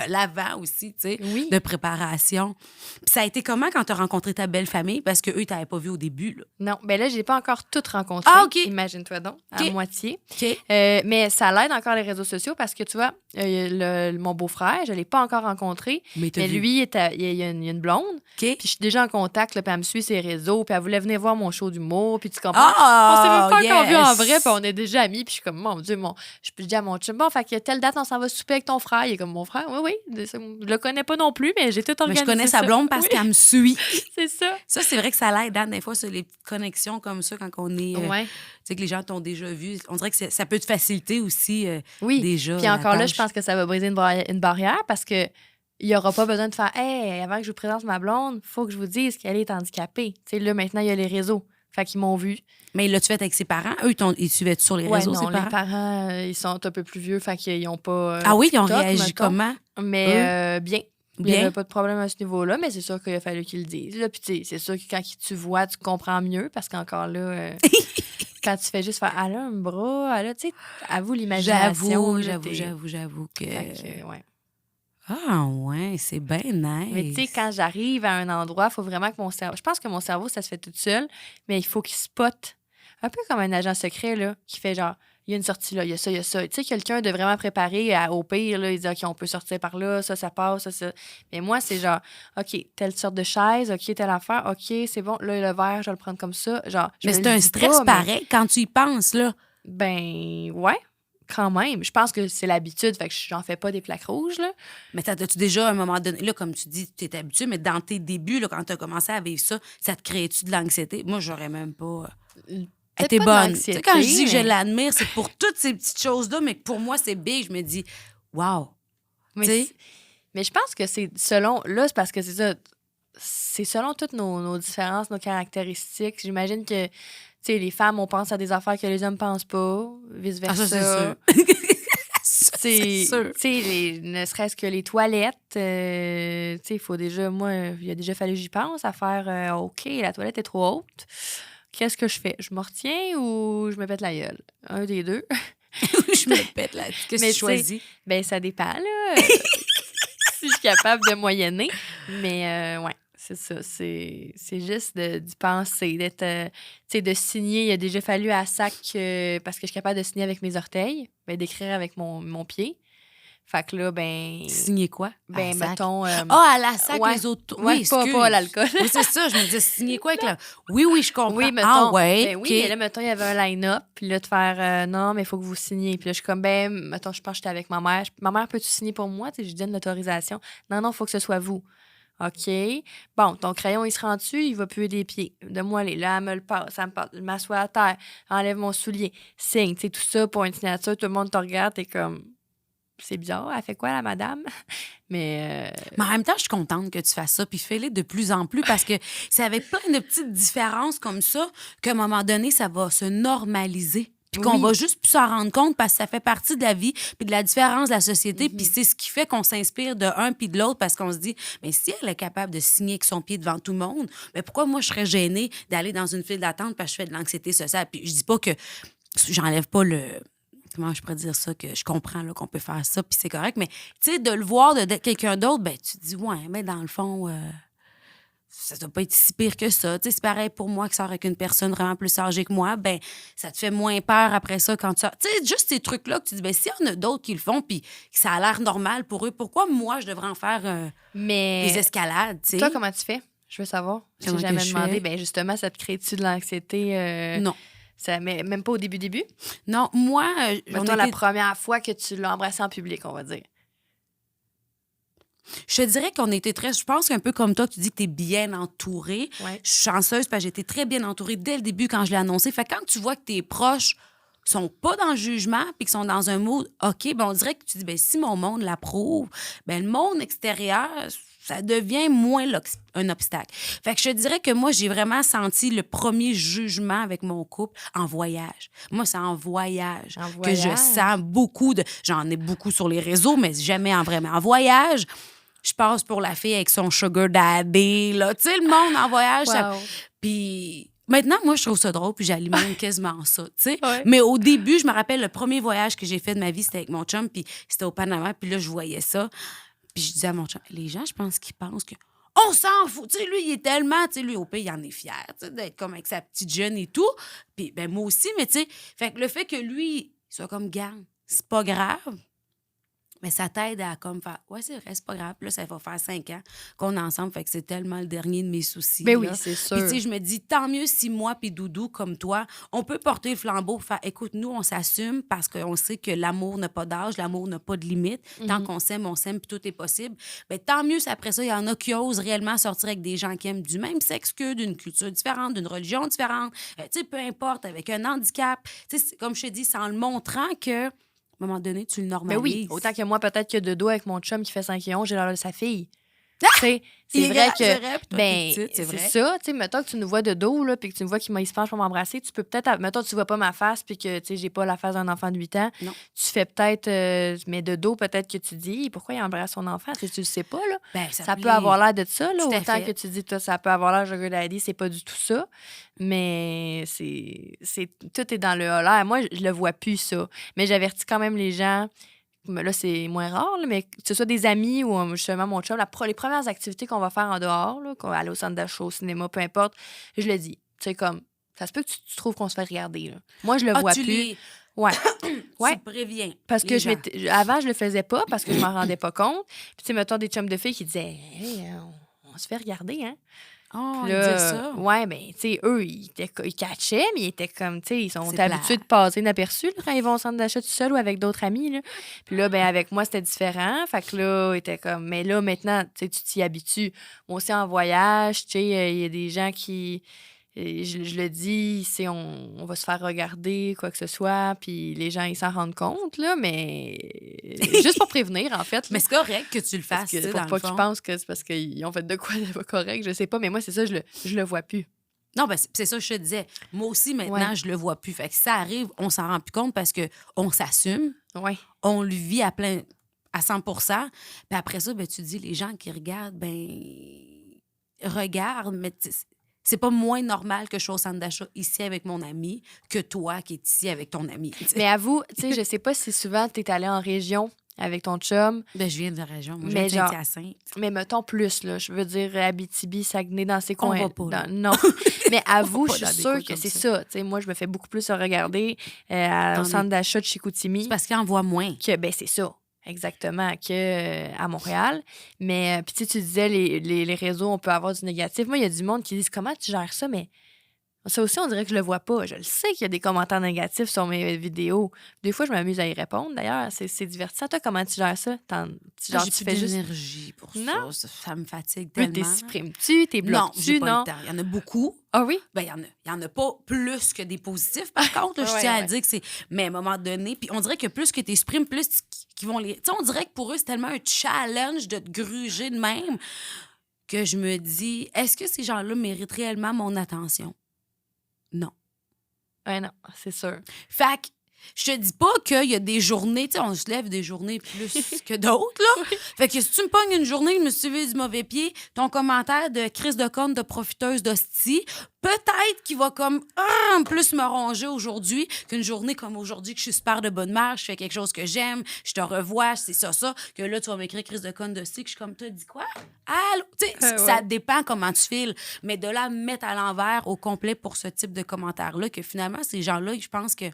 l'avant aussi, tu sais, de préparation. Puis ça a été comment quand tu as rencontré ta belle famille? Parce qu'eux, ils t'avaient pas vu au début, là. Non, ben là, je l'ai pas encore toutes rencontrées. Ah, OK. Imagine-toi donc, à moitié. OK. Mais ça l'aide encore les réseaux sociaux parce que, tu vois, mon beau-frère, je l'ai pas encore rencontré. Mais lui, il y a une blonde. Okay. Puis je suis déjà en contact, là, puis elle me suit ses réseaux, puis elle voulait venir voir mon show d'humour, puis tu comprends? On s'est même pas encore vu en vrai, puis on est déjà amis, puis je suis comme, mon Dieu, je dis à mon chum, bon, fait que telle date, on s'en va souper avec ton frère. Il est comme, mon frère, oui, je le connais pas non plus, mais j'ai tout organisé. Mais je connais sa blonde parce qu'elle me suit. C'est ça. Ça, c'est vrai que ça l'aide, hein, des fois, sur les petites connexions comme ça, quand on est... Ouais. Tu sais, que les gens t'ont déjà vu. On dirait que ça peut te faciliter aussi oui. déjà. Puis encore là, je pense que ça va briser une barrière parce que il n'y aura pas besoin de faire « Hey, avant que je vous présente ma blonde, il faut que je vous dise qu'elle est handicapée. » Tu sais, là, maintenant, il y a les réseaux. Fait qu'ils m'ont vu. Mais l'as-tu fait avec ses parents? Eux, ils suivaient sur les réseaux, non, ses parents? Les parents, ils sont un peu plus vieux, fait qu'ils n'ont pas... ah oui, ils ont TikTok, réagi comment? Mais bien. Il n'y avait pas de problème à ce niveau-là, mais c'est sûr qu'il a fallu qu'ils le disent. Là. Puis, tu sais, c'est sûr que quand tu vois, tu comprends mieux, parce qu'encore là, quand tu fais juste faire « Elle a un bras, elle a... » Tu sais, avoue l'imagination. J'avoue que... ouais. Ah, ouais, c'est bien Mais tu sais, nice. quand j'arrive à un endroit, il faut vraiment que mon cerveau... Je pense que mon cerveau, ça se fait tout seul, mais il faut qu'il spot. Un peu comme un agent secret, là, qui fait genre, il y a une sortie là, il y a ça, il y a ça. Tu sais, quelqu'un de vraiment préparé au pire, là, il dit, OK, on peut sortir par là, ça passe, ça. Mais moi, c'est genre, OK, telle sorte de chaise, OK, telle affaire, OK, c'est bon, là, le verre, je vais le prendre comme ça. Genre, je Mais me c'est le un dis stress pas, mais pareil quand tu y penses, là. ben, ouais, quand même. Je pense que c'est l'habitude, fait que j'en fais pas des plaques rouges, là. Mais t'as-tu déjà, à un moment donné, là, comme tu dis, tu es habitué, mais dans tes débuts, là, quand tu as commencé à vivre ça te créait-tu de l'anxiété? Moi, j'aurais même pas. Elle Peut-être était pas de bonne. Tu sais, quand je l'anxiété, dis que je mais... l'admire, c'est pour toutes ces petites choses-là, mais que pour moi, c'est big. Je me dis, wow. Mais, Tu sais? mais je pense que c'est selon. Là, c'est parce que c'est ça. C'est selon toutes nos différences, nos caractéristiques. J'imagine que, tu sais, les femmes, on pense à des affaires que les hommes pensent pas, Ah, ça, c'est sûr. vice-versa. Ça, c'est sûr. Tu sais, ne serait-ce que les toilettes, tu sais, il faut déjà. Moi, il a déjà fallu que j'y pense à faire OK, la toilette est trop haute. Qu'est-ce que je fais? Je me retiens ou je me pète la gueule? Un des deux. Je me pète là. Qu'est-ce que Mais tu tu sais, choisis? ben ça dépend, là. Si je suis capable de moyenner. Mais ouais, c'est ça. C'est juste d'y penser, d'être, tu sais, de signer. Il a déjà fallu à sac, parce que je suis capable de signer avec mes orteils, ben, d'écrire avec mon pied. Fait que là, Signer quoi? À la ben sac? mettons, Ah, à la sac, ouais, les autres. ouais, Oui, pas à excuse. l'alcool. Oui, c'est ça. Je me disais, signer quoi avec la. Oui, oui, je comprends. Oui, Ah, mettons. ouais. Ben OK. oui, mais là, mettons, il y avait un line-up, puis là, de faire non, mais il faut que vous signiez. Puis là, je suis comme, ben, mettons, je pense que j'étais avec ma mère. Ma mère, peux-tu signer pour moi? Tu sais, je lui donne l'autorisation. Non, non, il faut que ce soit vous. OK. Bon, ton crayon, il se rend dessus, il va puer des pieds. Donne-moi les. Là, elle me le passe, ça me passe. Je m'assois à terre, enlève mon soulier, signe. Tu sais, tout ça pour une signature, tout le monde te regarde, t'es comme, c'est bizarre, elle fait quoi, la madame? Mais. Mais en même temps, je suis contente que tu fasses ça, puis fais-le de plus en plus parce que c'est avec plein de petites différences comme ça qu'à un moment donné, ça va se normaliser. Puis qu'on va Oui. juste plus s'en rendre compte parce que ça fait partie de la vie, puis de la différence de la société. Puis c'est ce qui fait qu'on s'inspire de un puis de l'autre parce qu'on se dit, mais si elle est capable de signer avec son pied devant tout le monde, mais pourquoi moi je serais gênée d'aller dans une file d'attente parce que je fais de l'anxiété sociale? Puis je dis pas que j'enlève pas le comment je pourrais dire ça, que je comprends là, qu'on peut faire ça, puis c'est correct, mais tu sais, de le voir de quelqu'un d'autre, ben tu te dis, ouais, mais dans le fond, ça doit pas être si pire que ça. Tu sais, c'est pareil pour moi qui sors avec une personne vraiment plus âgée que moi, ben ça te fait moins peur après ça quand tu sors. Tu sais, juste ces trucs-là que tu dis, ben s'il y en a d'autres qui le font, puis que ça a l'air normal pour eux, pourquoi moi, je devrais en faire des Mais. escalades, tu sais? Toi, comment tu fais? Je veux savoir. Je Comment t'ai que jamais je demandé. fais? Ben justement, ça te crée-tu de l'anxiété? Non. Ça, mais même pas au début? Non, moi, on Mettons la était première fois que tu l'as embrassé en public, on va dire. Je te dirais qu'on était très. Je pense qu'un peu comme toi, tu dis que tu es bien entourée. Ouais. Je suis chanceuse parce que j'étais très bien entourée dès le début quand je l'ai annoncé. Fait que quand tu vois que tes proches sont pas dans le jugement puis qu'ils sont dans un mood OK, ben on dirait que tu dis ben si mon monde l'approuve, ben le monde extérieur ça devient moins un obstacle. Fait que je te dirais que moi, j'ai vraiment senti le premier jugement avec mon couple en voyage. Moi, c'est en voyage En que je voyage? sens beaucoup de... J'en ai beaucoup sur les réseaux, mais jamais en vrai. Mais en voyage, je passe pour la fille avec son sugar daddy, là. Tu sais, le monde en voyage, ça... Wow. Puis maintenant, moi, je trouve ça drôle, puis j'alimente quasiment ça, tu sais. Ouais. Mais au début, je me rappelle, le premier voyage que j'ai fait de ma vie, c'était avec mon chum, puis c'était au Panama, puis là, je voyais ça. Puis je disais à mon chum, les gens, je pense qu'ils pensent que on s'en fout. Tu sais, lui, il est tellement, tu sais, lui, au pays, il en est fier, tu sais, d'être comme avec sa petite jeune et tout. Puis, ben, moi aussi, mais tu sais, fait que le fait que lui, il soit comme, garde, c'est pas grave. Mais ça t'aide à comme faire, ouais, c'est vrai, c'est pas grave. Puis là, ça va faire 5 ans qu'on est ensemble, fait que c'est tellement le dernier de mes soucis. Ben oui, là. c'est sûr. Puis, tu sais, je me dis, tant mieux si moi puis Doudou, comme toi, on peut porter le flambeau, faire, écoute, nous, on s'assume parce qu'on sait que l'amour n'a pas d'âge, l'amour n'a pas de limite. Tant qu'on s'aime, puis tout est possible. Ben tant mieux si après ça, il y en a qui osent réellement sortir avec des gens qui aiment du même sexe qu'eux, d'une culture différente, d'une religion différente, tu sais, peu importe, avec un handicap. Tu sais, comme je te dis, c'est en le montrant que, à un moment donné, tu le Ben normalises. oui, autant que moi, peut-être que de dos avec mon chum qui fait 5 et 11, j'ai l'air de sa fille. Tu sais, Il c'est est vrai grand, que. c'est vrai, puis toi, Ben, t'es petite, c'est c'est vrai. ça. Tu sais, mettons que tu nous vois de dos, là, puis que tu me vois qu'il se penche pour m'embrasser, tu peux peut-être. Mettons que tu vois pas ma face, puis que, tu sais, j'ai pas la face d'un enfant de 8 ans. Non. Tu fais peut-être. Mais de dos, peut-être que tu dis, pourquoi il embrasse son enfant? Tu sais, tu le sais pas, là. Ben, Ça peut plaît. avoir l'air de ça, là. Tout à Autant fait. que tu dis, toi, ça peut avoir l'air de Sugar Daddy, c'est pas du tout ça. Mais tout est dans le l'air. Moi, je le vois plus, ça. Mais j'avertis quand même les gens là, c'est moins rare, là, mais que ce soit des amis ou justement mon chum, les premières activités qu'on va faire en dehors, là, qu'on va aller au centre d'achat, au cinéma, peu importe, je le dis. Tu sais, comme, ça se peut que tu trouves qu'on se fait regarder. Là. Moi, je le vois plus. Ouais. Tu préviens. Parce que avant, je le faisais pas parce que je m'en rendais pas compte. Puis, tu sais, mettons des chums de filles qui disaient hey, on se fait regarder, hein? Oh, Puis ils disaient ça. Ouais, ben, tu sais, eux, ils catchaient, mais ils étaient comme, tu sais, ils sont C'est habitués de passer inaperçus là, quand ils vont au centre d'achat tout seuls ou avec d'autres amis. Là. Puis là, ben, avec moi, c'était différent. Fait que là, ils étaient comme, mais là, maintenant, tu sais, tu t'y habitues. Moi aussi, en voyage, tu sais, il y a des gens qui. Je le dis, on va se faire regarder, quoi que ce soit, puis les gens, ils s'en rendent compte, là, mais juste pour prévenir, en fait. Mais c'est correct que tu le fasses, pour pas qu'ils pensent que c'est parce qu'ils ont fait de quoi de pas correct, je sais pas, mais moi, c'est ça, je le vois plus. Non, ben c'est ça que je te disais. Moi aussi, maintenant, je le vois plus. Fait que si ça arrive, on s'en rend plus compte parce qu'on s'assume, on le vit à 100 %. Puis après ça, ben, tu dis, les gens qui regardent, regardent, mais c'est pas moins normal que je sois au centre d'achat ici avec mon ami que toi qui es ici avec ton ami. Mais avoue, tu sais, je sais pas si souvent tu es allé en région avec ton chum. Ben, je viens de la région. Moi, je viens de Saint-Hyacinthe. Mais mettons plus, là. Je veux dire Abitibi, Saguenay, dans ces coins. On va pas, là. Non. Mais avoue, je suis sûre que c'est ça. Tu sais, moi, je me fais beaucoup plus regarder au centre d'achat de Chicoutimi. C'est parce qu'il en voit moins. Ben, c'est ça. Exactement, à Montréal. Mais, puis tu disais, les réseaux, on peut avoir du négatif. Moi, il y a du monde qui disent, comment tu gères ça? Mais ça aussi, on dirait que je le vois pas. Je le sais qu'il y a des commentaires négatifs sur mes vidéos. Des fois, je m'amuse à y répondre, d'ailleurs. C'est divertissant. Toi, comment tu gères ça? J'ai plus d'énergie pour non? ça. Ça me fatigue tellement. T'es supprimes-tu? T'es bloques-tu? Non, j'ai pas le temps. Il y en a beaucoup. Ah oui? Ben, il y en a pas plus que des positifs, par contre. Là, je tiens à dire que c'est... Mais à un moment donné, puis on dirait que plus que tu exprimes, plus qu'ils vont les... Tu sais, on dirait que pour eux, c'est tellement un challenge de te gruger de même que je me dis, est-ce que ces gens-là méritent réellement mon attention? Non. Ouais, non, c'est sûr. Fait que je te dis pas qu'il y a des journées, tu sais, on se lève des journées plus que d'autres, là. Fait que si tu me pognes une journée, je me suis levé du mauvais pied, ton commentaire de crise de conne de profiteuse d'hostie, peut-être qu'il va comme plus me ronger aujourd'hui qu'une journée comme aujourd'hui que je suis super de bonne mère, je fais quelque chose que j'aime, je te revois, c'est ça, que là, tu vas m'écrire crise de conne d'hostie, que je suis comme, t'as dit quoi? Allô? Tu sais, ça dépend comment tu files. Mais de là, mettre à l'envers au complet pour ce type de commentaire-là, que finalement, ces gens-là, je pense que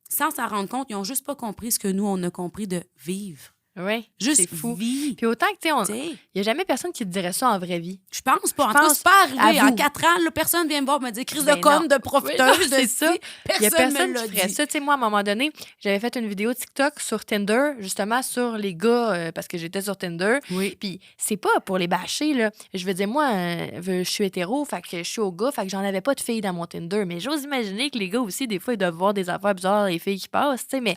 sans s'en rendre compte, ils n'ont juste pas compris ce que nous, on a compris de vivre. Oui, juste c'est fou. Vivre. Puis autant que, tu sais, il n'y a jamais personne qui te dirait ça en vraie vie. Je pense pas. En tout cas, c'est pas arrivé. En 4 ans, là, personne vient me voir me dire crise de conne, de profiteuse, c'est ça. Il y a personne qui ferait ça. Tu sais, moi, à un moment donné, j'avais fait une vidéo TikTok sur Tinder, justement, sur les gars, parce que j'étais sur Tinder. Oui. Puis c'est pas pour les bâcher, là. Je veux dire, moi, je suis hétéro, fait que je suis au gars, fait que j'en avais pas de filles dans mon Tinder. Mais j'ose imaginer que les gars aussi, des fois, ils doivent voir des affaires bizarres, les filles qui passent, tu sais. Mais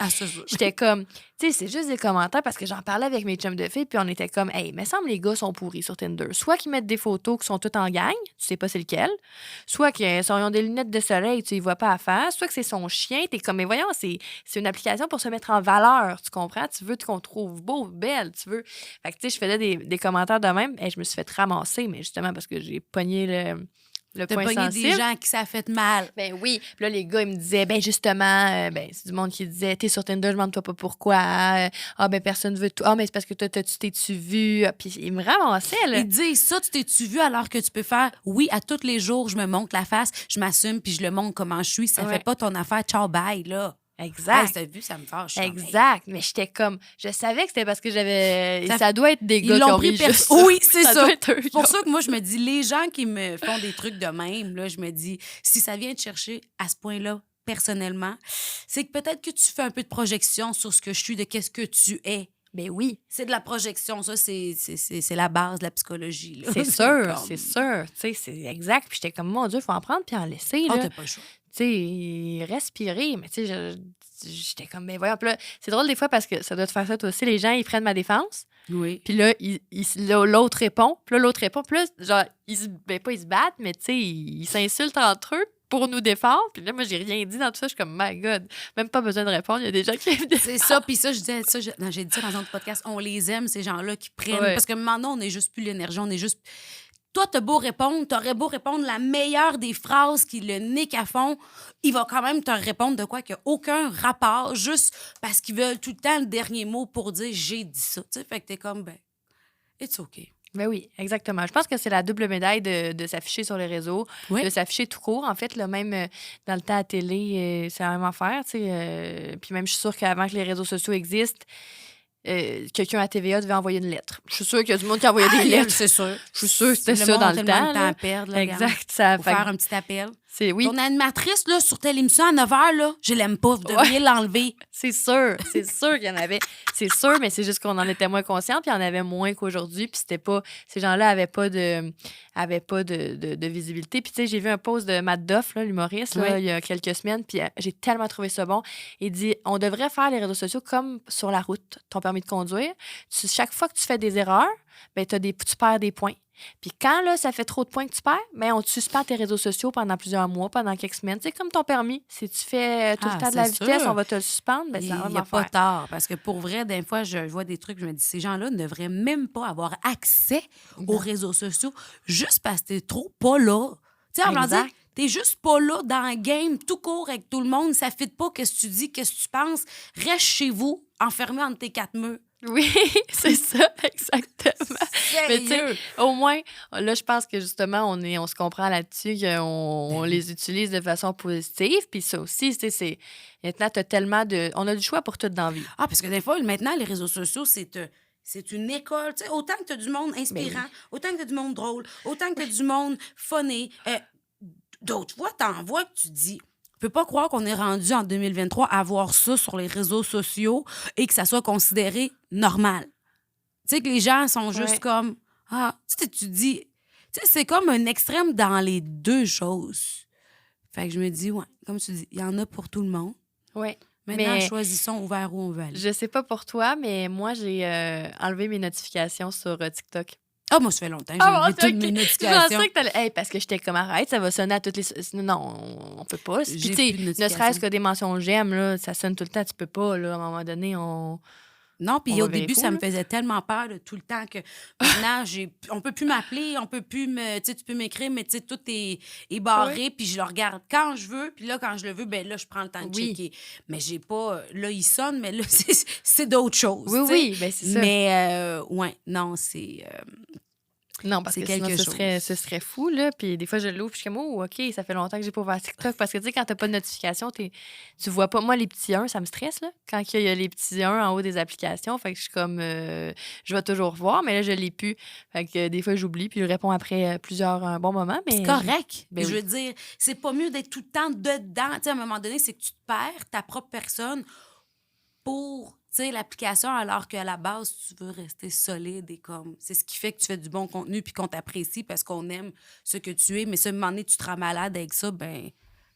j'étais comme, tu sais, c'est juste des commentaires parce que j'en parlais avec mes chums de filles, puis on était comme, hey, me semble les gars sont pourris sur Tinder. Soit qu'ils mettent des photos qui sont toutes en gang, tu sais pas c'est lequel, soit qu'ils ont des lunettes de soleil, tu y vois pas à faire, soit que c'est son chien, t'es comme, mais voyons, c'est une application pour se mettre en valeur, tu comprends? Tu veux qu'on trouve beau, belle, tu veux. Fait que, tu sais, je faisais des commentaires de même, et je me suis fait ramasser, mais justement parce que j'ai pogné le point sensible. Des gens qui ça a fait mal. Ben oui. Puis là, les gars, ils me disaient, ben justement, c'est du monde qui disait, t'es sur Tinder, je demande-toi pas pourquoi. Ben personne veut tout. Mais c'est parce que toi, tu t'es-tu vu? Puis ils me ramassaient, là. Ils disent ça, tu t'es-tu vu alors que tu peux faire, oui, à tous les jours, je me montre la face, je m'assume, puis je le montre comment je suis. Ça fait pas ton affaire, ciao, bye, là. Exact. T'as vu, ça me fâche. Exact. Mais j'étais comme, je savais que c'était parce que j'avais. Ça doit être des gars qui ont pris juste. Oui, c'est ça. C'est pour ça que moi, je me dis, les gens qui me font des trucs de même, là, je me dis, si ça vient te chercher à ce point-là, personnellement, c'est que peut-être que tu fais un peu de projection sur ce que je suis, de qu'est-ce que tu es. Ben oui. C'est de la projection, ça, c'est la base de la psychologie. Là. C'est sûr, c'est sûr. Tu sais, c'est exact. Puis j'étais comme, mon Dieu, il faut en prendre puis en laisser. T'as pas le choix. Tu sais, respirer. Mais tu sais, j'étais comme, mais voyons. Puis là, c'est drôle des fois parce que ça doit te faire ça toi aussi. Les gens, ils prennent ma défense. Oui. Puis là, l'autre répond. Puis là, l'autre répond. Puis là, genre, ils se battent, mais tu sais, ils s'insultent entre eux pour nous défendre. Puis là, moi, j'ai rien dit dans tout ça. Je suis comme, my God, même pas besoin de répondre. Il y a des gens qui me défendent. C'est ça. Puis ça, j'ai dit ça dans un autre podcast. On les aime, ces gens-là qui prennent. Parce que maintenant, on n'est juste plus l'énergie. On est juste toi, t'aurais beau répondre la meilleure des phrases qui le nique à fond, il va quand même te répondre de quoi qu'il n'y a aucun rapport, juste parce qu'ils veulent tout le temps le dernier mot pour dire « j'ai dit ça ». Tu sais, fait que t'es comme, ben, it's okay. Ben oui, exactement. Je pense que c'est la double médaille de s'afficher sur les réseaux, Oui. de s'afficher tout court. En fait, là, même dans le temps à télé, c'est la même affaire. Tu sais, puis même, je suis sûre qu'avant que les réseaux sociaux existent, quelqu'un à TVA devait envoyer une lettre. Je suis sûre qu'il y a du monde qui envoyait des lettres. C'est sûr. Je suis sûre que c'était Le ça monde dans a le tellement temps. de temps Là. à perdre. Là, Exact. Ça Pour fait faire un petit appel. c'est oui. Ton animatrice, là, sur telle émission à 9h, là, je l'aime pas. Vous devriez l'enlever. C'est sûr qu'il y en avait. C'est sûr, mais c'est juste qu'on en était moins conscients, puis il y en avait moins qu'aujourd'hui, puis c'était pas... Ces gens-là avaient pas de visibilité. Puis tu sais, j'ai vu un post de Matt Duff, là, l'humoriste, là, il y a quelques semaines, puis j'ai tellement trouvé ça bon. Il dit, on devrait faire les réseaux sociaux comme sur la route, ton permis de conduire. Chaque fois que tu fais des erreurs, ben, tu perds des points. Puis quand là, ça fait trop de points que tu perds, ben, on te suspend tes réseaux sociaux pendant plusieurs mois, pendant quelques semaines. C'est comme ton permis. Si tu fais tout le temps de la vitesse, on va te le suspendre. Ben, Il ça va n'y a pas tard. Parce que pour vrai, des fois, je vois des trucs, je me dis, ces gens-là ne devraient même pas avoir accès aux réseaux sociaux juste parce que t'es trop pas là. Tu sais, en blanc, t'es juste pas là dans le game, tout court avec tout le monde. Ça ne fit pas qu'est-ce que tu dis, qu'est-ce que tu penses. Reste chez vous, enfermé entre tes quatre murs. Oui, c'est ça, exactement. Mais tu sais, au moins, là, je pense que justement, on se comprend là-dessus qu'on les utilise de façon positive. Puis ça aussi, tu sais, maintenant, t'as tellement de... On a du choix pour tout dans la vie. Ah, parce que des fois, maintenant, les réseaux sociaux, c'est une école. Tu sais, autant que tu as du monde inspirant, autant que tu as du monde drôle, autant que tu as du monde funny. D'autres fois, t'en vois que tu dis... Je peux pas croire qu'on est rendu en 2023 à voir ça sur les réseaux sociaux et que ça soit considéré normal. Tu sais, que les gens sont juste comme... Ah, tu sais, tu dis... Tu sais, c'est comme un extrême dans les deux choses. Fait que je me dis, ouais, comme tu dis, il y en a pour tout le monde. Oui. Maintenant, choisissons vers où on veut aller. Je sais pas pour toi, mais moi, j'ai enlevé mes notifications sur TikTok. Ah, moi, ça fait longtemps que j'ai enlevé toutes mes notifications. Je pensais que t'allais... parce que j'étais comme, arrête, ça va sonner à toutes les... Non, on peut pas. Puis, tu sais, ne serait-ce que des mentions j'aime, là, ça sonne tout le temps, tu peux pas, là, à un moment donné, on... Non, puis au début, ça me faisait tellement peur de tout le temps que maintenant, on peut plus m'appeler, on peut plus me... Tu sais, tu peux m'écrire, mais tu sais, tout est barré, puis je le regarde quand je veux, puis là, quand je le veux, ben là, je prends le temps de checker. Mais j'ai pas... Là, il sonne, mais là, c'est d'autres choses. Oui, ben c'est ça. Mais, ouais, non, c'est... Non, parce que sinon, ce serait fou, là. Puis des fois, je l'ouvre, puis je suis comme, oh, OK, ça fait longtemps que j'ai pas ouvert TikTok. Parce que, tu sais, quand t'as pas de notification, tu vois pas. Moi, les petits 1, ça me stresse, là. Quand il y a les petits 1 en haut des applications, fait que je suis comme, je vais toujours voir, mais là, je l'ai plus. Fait que des fois, j'oublie, puis je réponds après un bon moment. Mais c'est correct. Ben je veux dire, c'est pas mieux d'être tout le temps dedans. Tu sais, à un moment donné, c'est que tu te perds ta propre personne pour... Tu sais, l'application, alors qu'à la base, tu veux rester solide et comme... C'est ce qui fait que tu fais du bon contenu puis qu'on t'apprécie parce qu'on aime ce que tu es. Mais si à un moment donné, tu te rends malade avec ça, ben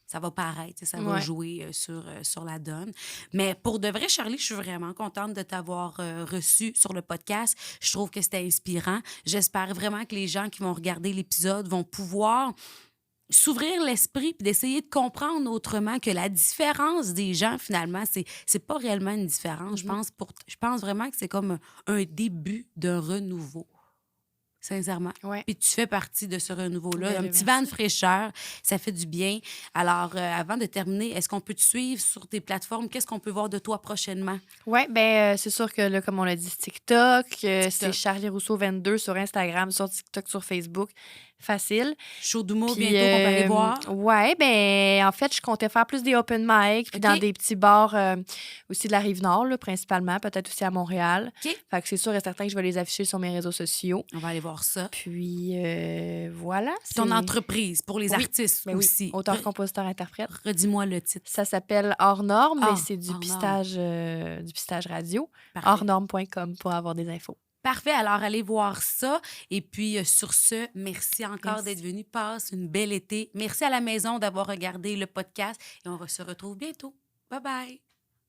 ça va paraître, ça va jouer sur la donne. Mais pour de vrai, Charlie, je suis vraiment contente de t'avoir reçu sur le podcast. Je trouve que c'était inspirant. J'espère vraiment que les gens qui vont regarder l'épisode vont pouvoir... s'ouvrir l'esprit puis d'essayer de comprendre autrement que la différence des gens, finalement, c'est pas réellement une différence. Je pense vraiment que c'est comme un début d'un renouveau. Sincèrement. Ouais. Puis tu fais partie de ce renouveau-là. Ouais, un petit vent de fraîcheur, ça fait du bien. Alors, avant de terminer, est-ce qu'on peut te suivre sur tes plateformes? Qu'est-ce qu'on peut voir de toi prochainement? Oui, bien, c'est sûr que là, comme on l'a dit, TikTok. C'est Charlie Rousseau 22 sur Instagram, sur TikTok, sur Facebook. Facile. Show d'humour bientôt qu'on peut aller voir. Oui, bien, en fait, je comptais faire plus des open mic, puis dans des petits bars aussi de la Rive-Nord, là, principalement, peut-être aussi à Montréal. Fait que c'est sûr et certain que je vais les afficher sur mes réseaux sociaux. On va aller voir ça. Puis, voilà. Ton entreprise pour les artistes aussi. Oui. Auteur, compositeur, interprète. Redis-moi le titre. Ça s'appelle Hors Norme, mais c'est du pistage radio. Hors-norme.com pour avoir des infos. Parfait. Alors, allez voir ça. Et puis, sur ce, merci encore d'être venu. Passe une belle été. Merci à la maison d'avoir regardé le podcast. Et on se retrouve bientôt. Bye-bye.